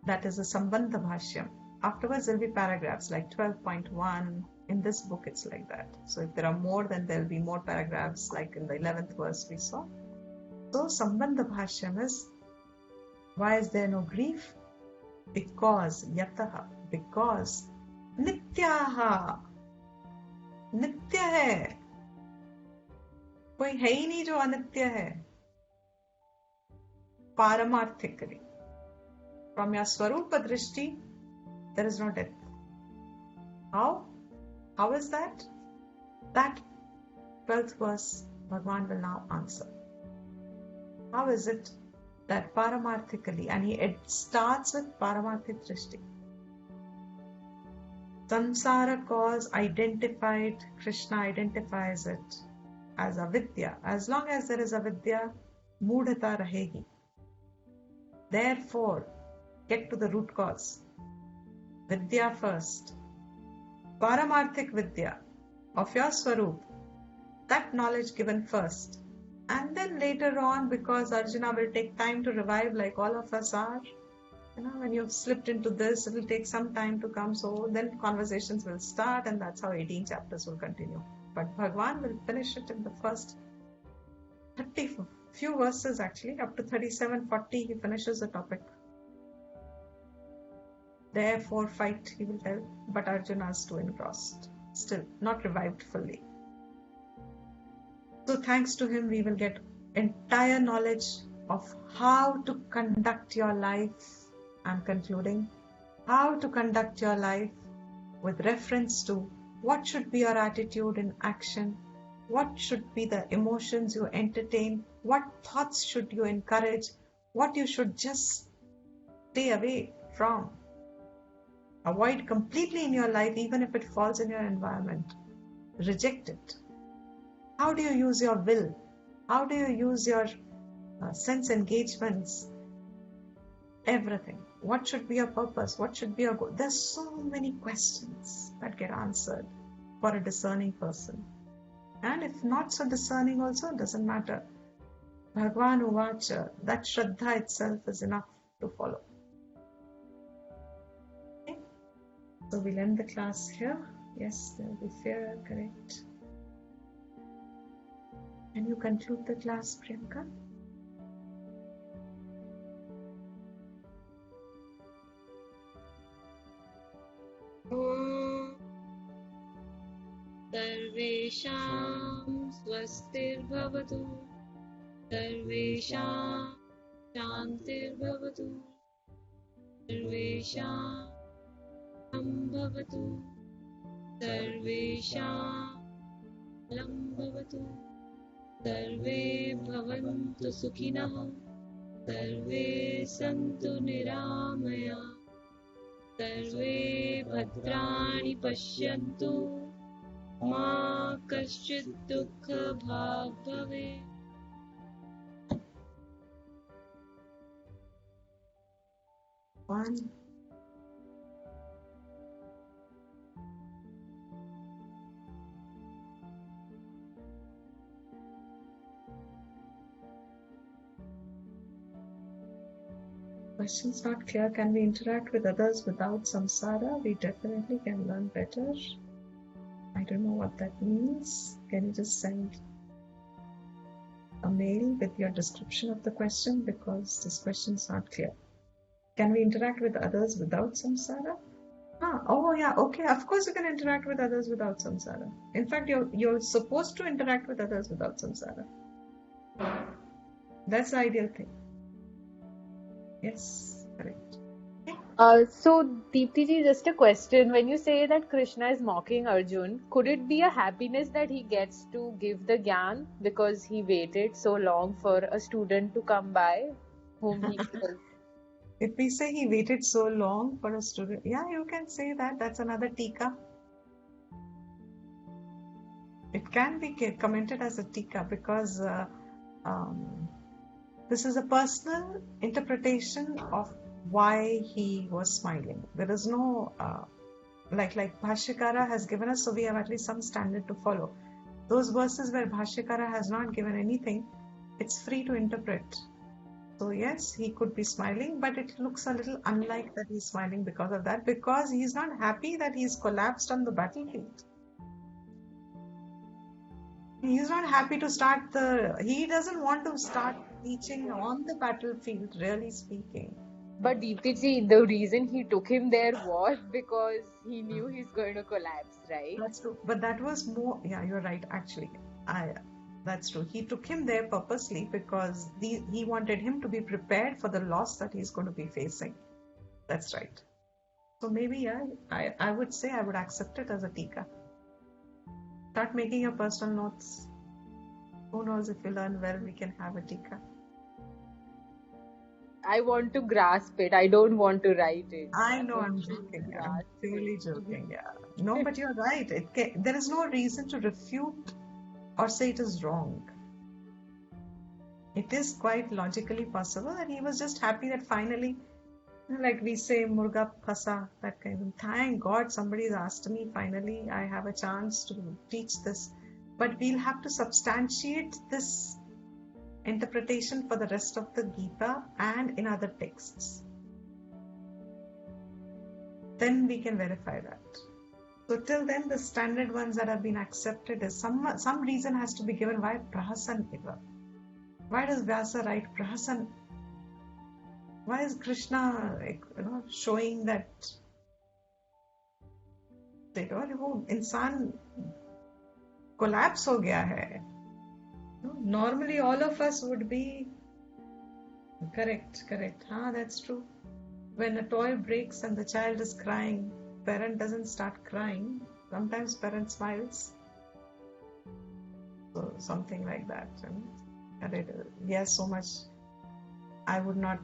that is a sambandha Bhashyam. Afterwards there will be paragraphs like 12.1. In this book it's like that. So if there are more, then there will be more paragraphs, like in the 11th verse we saw. So sambandha Bhashyam is, why is there no grief? Because yataha, because nityaha, nitya hai, कोई है ही नहीं जो अनित्य है. Paramarthically, from your swarupa drishti, there is no death. How? How is that? That 12th verse Bhagwan will now answer. How is it that paramarthically, and it starts with paramarthik drishti. Samsara cause identified, Krishna identifies it as avidya. As long as there is avidya, mudhata rahegi. Therefore, get to the root cause. Vidya first. Paramarthik vidya of your swarup. That knowledge given first. And then later on, because Arjuna will take time to revive like all of us are. When you've slipped into this, it will take some time to come. So then conversations will start, and that's how 18 chapters will continue. But Bhagwan will finish it in the first 30 few verses actually, up to 37, 40, he finishes the topic. Therefore fight, he will tell. But Arjuna is too engrossed, still not revived fully. So thanks to him, we will get entire knowledge of how to conduct your life. I'm concluding. How to conduct your life with reference to what should be your attitude in action, what should be the emotions you entertain, what thoughts should you encourage, what you should just stay away from. Avoid completely in your life, even if it falls in your environment. Reject it. How do you use your will? How do you use your sense engagements? Everything. What should be your purpose? What should be your goal? There's so many questions that get answered for a discerning person. And if not so discerning also, it doesn't matter. Bhagvan Uvacha, that Shraddha itself is enough to follow. Okay? So we'll end the class here. Yes, there will be fear, correct. Can you conclude the class, Priyanka? सर्वेषां स्वस्तिर्भवतु सर्वेषां शान्तिर्भवतु सर्वेषां भवतु सर्वेषां लं भवतु सर्वे भवन्तु सुखिनः सर्वे सन्तु निरामया सर्वे भद्राणि पश्यन्तु मा कश्चित् दुःखभाग् भवेत्. One. Questions not clear. Can we interact with others without samsara? We definitely can learn better. I don't know what that means. Can you just send a mail with your description of the question, because this question is not clear. Can we interact with others without samsara? Oh yeah, okay. Of course you can interact with others without samsara. In fact, you're supposed to interact with others without samsara. That's the ideal thing. Yes, correct. So, Deepti ji, just a question. When you say that Krishna is mocking Arjun, could it be a happiness that he gets to give the gyan because he waited so long for a student to come by whom he kills? If we say he waited so long for a student, yeah, you can say that. That's another tika. It can be commented as a tika because this is a personal interpretation of why he was smiling. There is no, like Bhashyakara has given us, so we have at least some standard to follow. Those verses where Bhashyakara has not given anything, it's free to interpret. So yes, he could be smiling, but it looks a little unlike that he's smiling because of that, because he's not happy that he's collapsed on the battlefield. He's not happy to start he doesn't want to start teaching on the battlefield, really speaking. But Deepti ji, the reason he took him there was because he knew he's going to collapse, right? That's true. But that was more, yeah, you're right, actually. That's true. He took him there purposely because he wanted him to be prepared for the loss that he's going to be facing. That's right. So maybe, yeah, I would say I would accept it as a tika. Start making your personal notes. Who knows, if you learn well, we can have a tika. I want to grasp it. I don't want to write it. I know, I'm joking. I'm really joking, yeah. No, but you're right. There is no reason to refute or say it is wrong. It is quite logically possible, and he was just happy that finally, like we say, Murga Phasa, that kind of, thank God somebody's asked me, finally I have a chance to teach this. But we'll have to substantiate this interpretation for the rest of the Gita and in other texts. Then we can verify that. So till then, the standard ones that have been accepted is some reason has to be given. Why Prahasan Iva? Why does Vyasa write Prahasan? Why is Krishna showing that और वो इंसान collapse हो गया है. Normally all of us would be correct. That's true. When a toy breaks and the child is crying, parent doesn't start crying. Sometimes parent smiles. So something like that. He has so much. I would not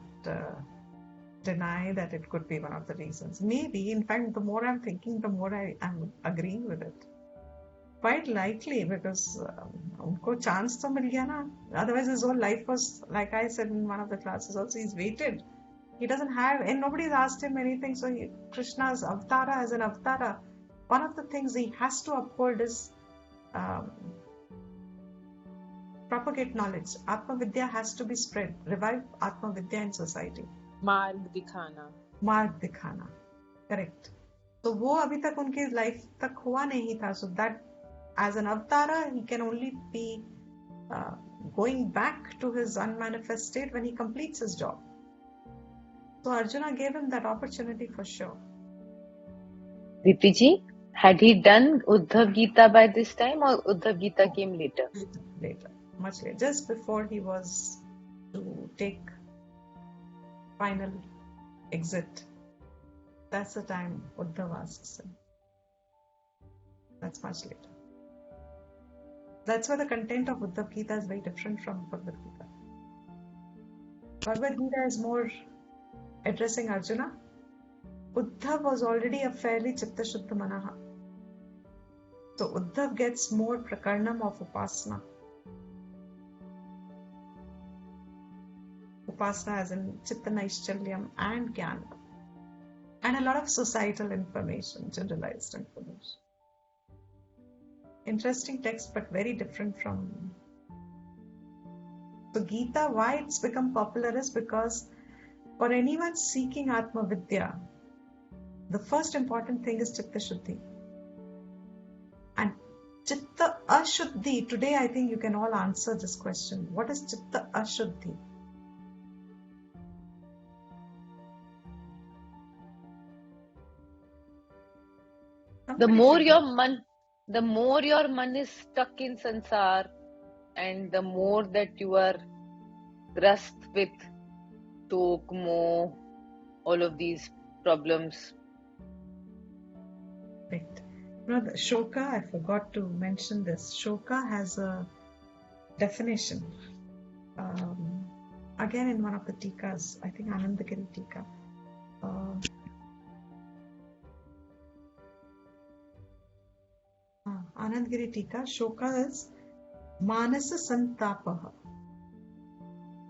deny that it could be one of the reasons. Maybe, in fact, the more I'm thinking, the more I am agreeing with it. Quite likely, because unko chance to mil gaya na. Otherwise, his whole life was, like I said in one of the classes also, he's waited. He doesn't have, and nobody's asked him anything. So Krishna's avatara as an avatara, one of the things he has to uphold is propagate knowledge. Atma Vidya has to be spread. Revive Atma Vidya in society. Marg dikhana. Correct. So वो अभी तक उनके life तक हुआ नहीं था. So that as an avatara, he can only be going back to his unmanifest state when he completes his job. So Arjuna gave him that opportunity for sure. Dipti, had he done Uddhav Gita by this time, or Uddhav Gita came later? Later, much later, just before he was to take final exit. That's the time Uddhav asks him. That's much later. That's why the content of Uddhav Gita is very different from Bhagavad Gita. Bhagavad Gita is more addressing Arjuna. Uddhav was already a fairly Chitta Shuddha Manaha. So Uddhav gets more prakarnam of Upasana. Upasana as in Chitta Naishchalyam and Jnana. And a lot of societal information, generalized information. Interesting text, but very different from. So Gita, why it's become popular is because for anyone seeking Atma Vidya, the first important thing is Chitta Shuddhi. And Chitta Ashuddhi, today I think you can all answer this question. What is Chitta Ashuddhi? The more your man is stuck in sansar, and the more that you are grust with tok, moh, all of these problems. Right. Now the Shloka, I forgot to mention this. Shloka has a definition. Again in one of the tikas, I think Anandagiri tika. Anandagiri tika, Shloka is Manasa Santapaha.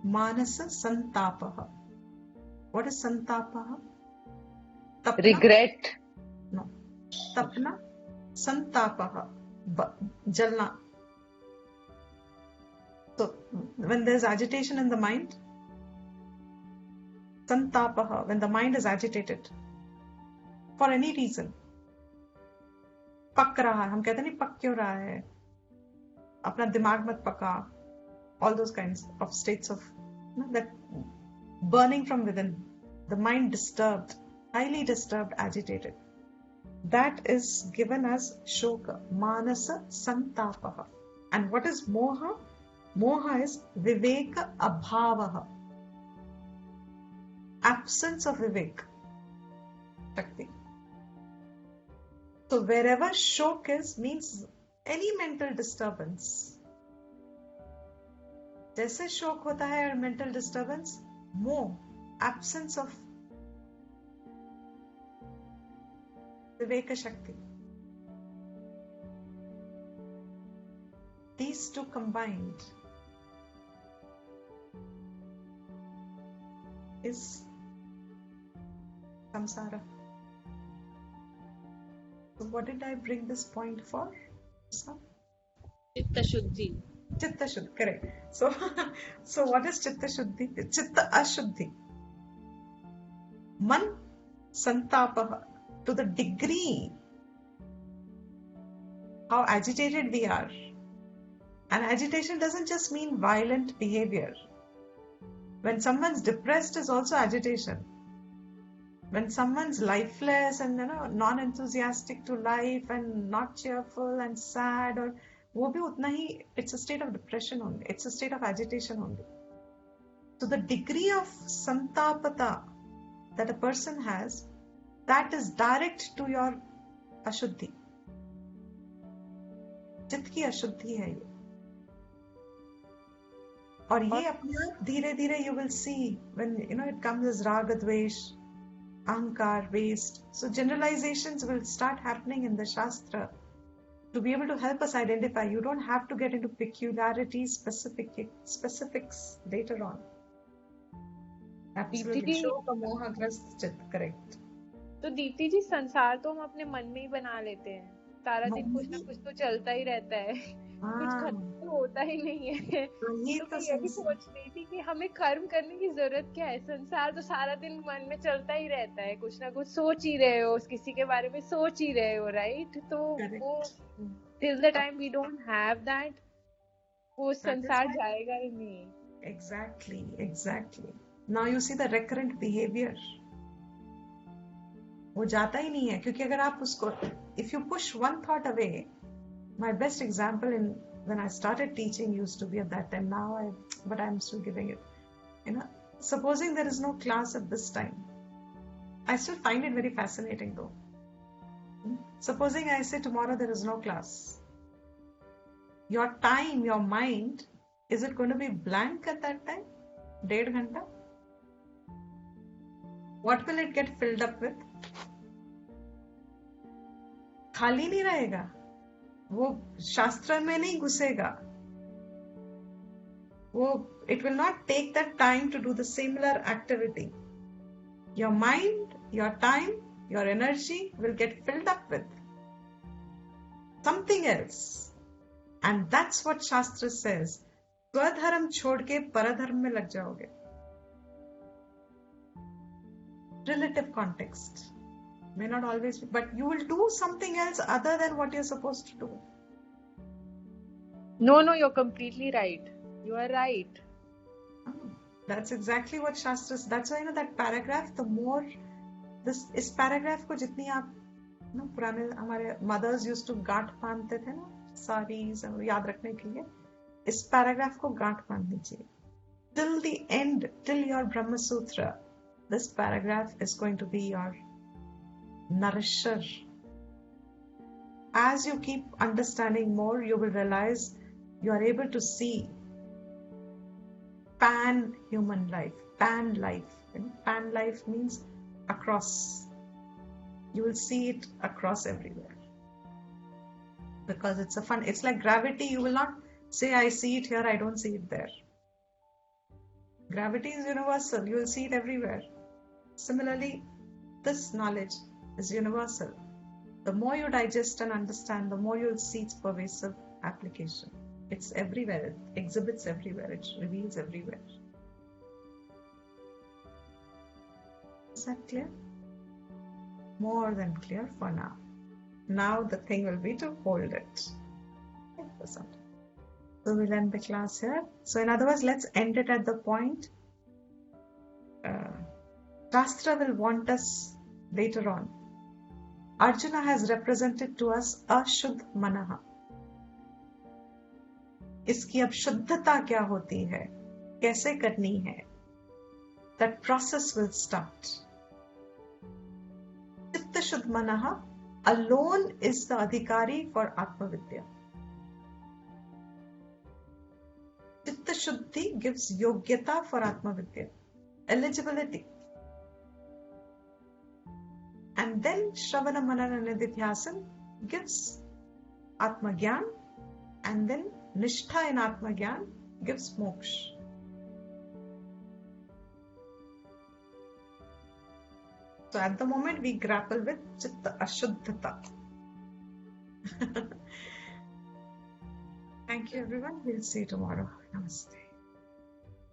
Manasa Santapaha. What is Santapaha? Tapna? Regret. No. Tapna. Santapaha. Jalna. So, when there is agitation in the mind, Santapaha, when the mind is agitated, for any reason, पक रहा है, हम कहते नहीं पक क्यों रहा है, अपना दिमाग मत पका, all those kinds of states of that burning from within, the mind disturbed, highly disturbed, agitated. That is given as Shoka, Manasa Santapaha. And what is Moha? Moha is Viveka Abhavaha. Absence of Vivek. Shakti. So wherever Shok is, means any mental disturbance. जैसे शोक होता है और mental disturbance, मोह, absence of Viveka Shakti. These two combined is samsara. So what did I bring this point for? Chitta Shuddhi. Chitta Shuddhi, correct. So what is Chitta Shuddhi? Chitta Ashuddhi. Man Santapaha. To the degree how agitated we are. And agitation doesn't just mean violent behavior. When someone's depressed is also agitation. When someone's lifeless and non-enthusiastic to life and not cheerful and sad, or वो भी उतना ही, it's a state of depression only. It's a state of agitation only. So the degree of santapata that a person has, that is direct to your ashuddhi. चित्त की अशुद्धि है ये. और ये अपने आप धीरे धीरे you will see when it comes as raga dvesh, ahankar based. So generalizations will start happening in the shastra to be able to help us identify. You don't have to get into peculiarities, specifics later on. Absolutely. Shloka mohagrast चित्त, correct. तो दीप्ति जी, संसार तो हम अपने मन में ही बना लेते हैं. सारा दिन कुछ ना कुछ तो चलता ही रहता है, कुछ खत्म तो होता ही नहीं है. तो मैं यही सोच रही थी कि हमें कर्म करने की जरूरत क्या है. संसार तो सारा दिन मन में चलता ही रहता है, कुछ ना कुछ सोच ही रहे हो, किसी के बारे में सोच ही रहे हो, राइट? तो वो till the time we don't have that, वो संसार जाएगा ही नहीं. Exactly. Now you see the recurrent behavior. वो जाता ही नहीं है, क्योंकि अगर आप उसको, if you push one thought away, my best example in when I started teaching used to be at that time. But I'm still giving it. Supposing there is no class at this time, I still find it very fascinating though. Supposing I say tomorrow there is no class, your time, your mind, is it going to be blank at that time? 1.5 घंटा? What will it get filled up with? खाली नहीं रहेगा, वो शास्त्र में नहीं घुसेगा, वो it will not take that time to do the similar activity. Your mind, your time, your energy will get filled up with something else. And that's what Shastra says. स्वधर्म छोड़ के परधर्म में लग जाओगे. Relative context. May not always be, but you will do something else other than what you're supposed to do. No, you're completely right. You are right. That's exactly what Shastra says. That's why that paragraph, the more इस paragraph को जितनी आप पुराने हमारे mothers used to गांठ बांधते थे ना, saris याद रखने के लिए, इस paragraph को गांठ बांधनी चाहिए. Till the end, till your Brahma Sutra, this paragraph is going to be your nourisher. As you keep understanding more, you will realize you are able to see pan-human life, pan-life. Pan-life means across. You will see it across everywhere. Because it's like gravity. You will not say, I see it here, I don't see it there. Gravity is universal. You will see it everywhere. Similarly, this knowledge is universal. The more you digest and understand, the more you will see its pervasive application. It's everywhere. It exhibits everywhere. It reveals everywhere. Is that clear? More than clear for now. Now the thing will be to hold it. So we'll end the class here. So in other words, let's end it at the point. Shastra will want us later on. Arjuna has represented to us ashuddh manaha. इसकी अब शुद्धता क्या होती है, कैसे करनी है, that process will start. Chitta shuddh manaha alone is the adhikari for Atma Vidya. Chitta shuddhi gives yogyata for Atma Vidya, eligibility. And then Shravana Manana Nididhyasana gives Atma Gyan, and then Nishtha in Atma Gyan gives moksha. So at the moment we grapple with Chitta Ashuddhata. Thank you everyone. We'll see you tomorrow. Namaste.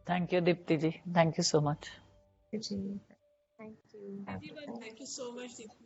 Thank you, Dipti ji. Thank you so much. Thank you. Thank you so much, Deepti.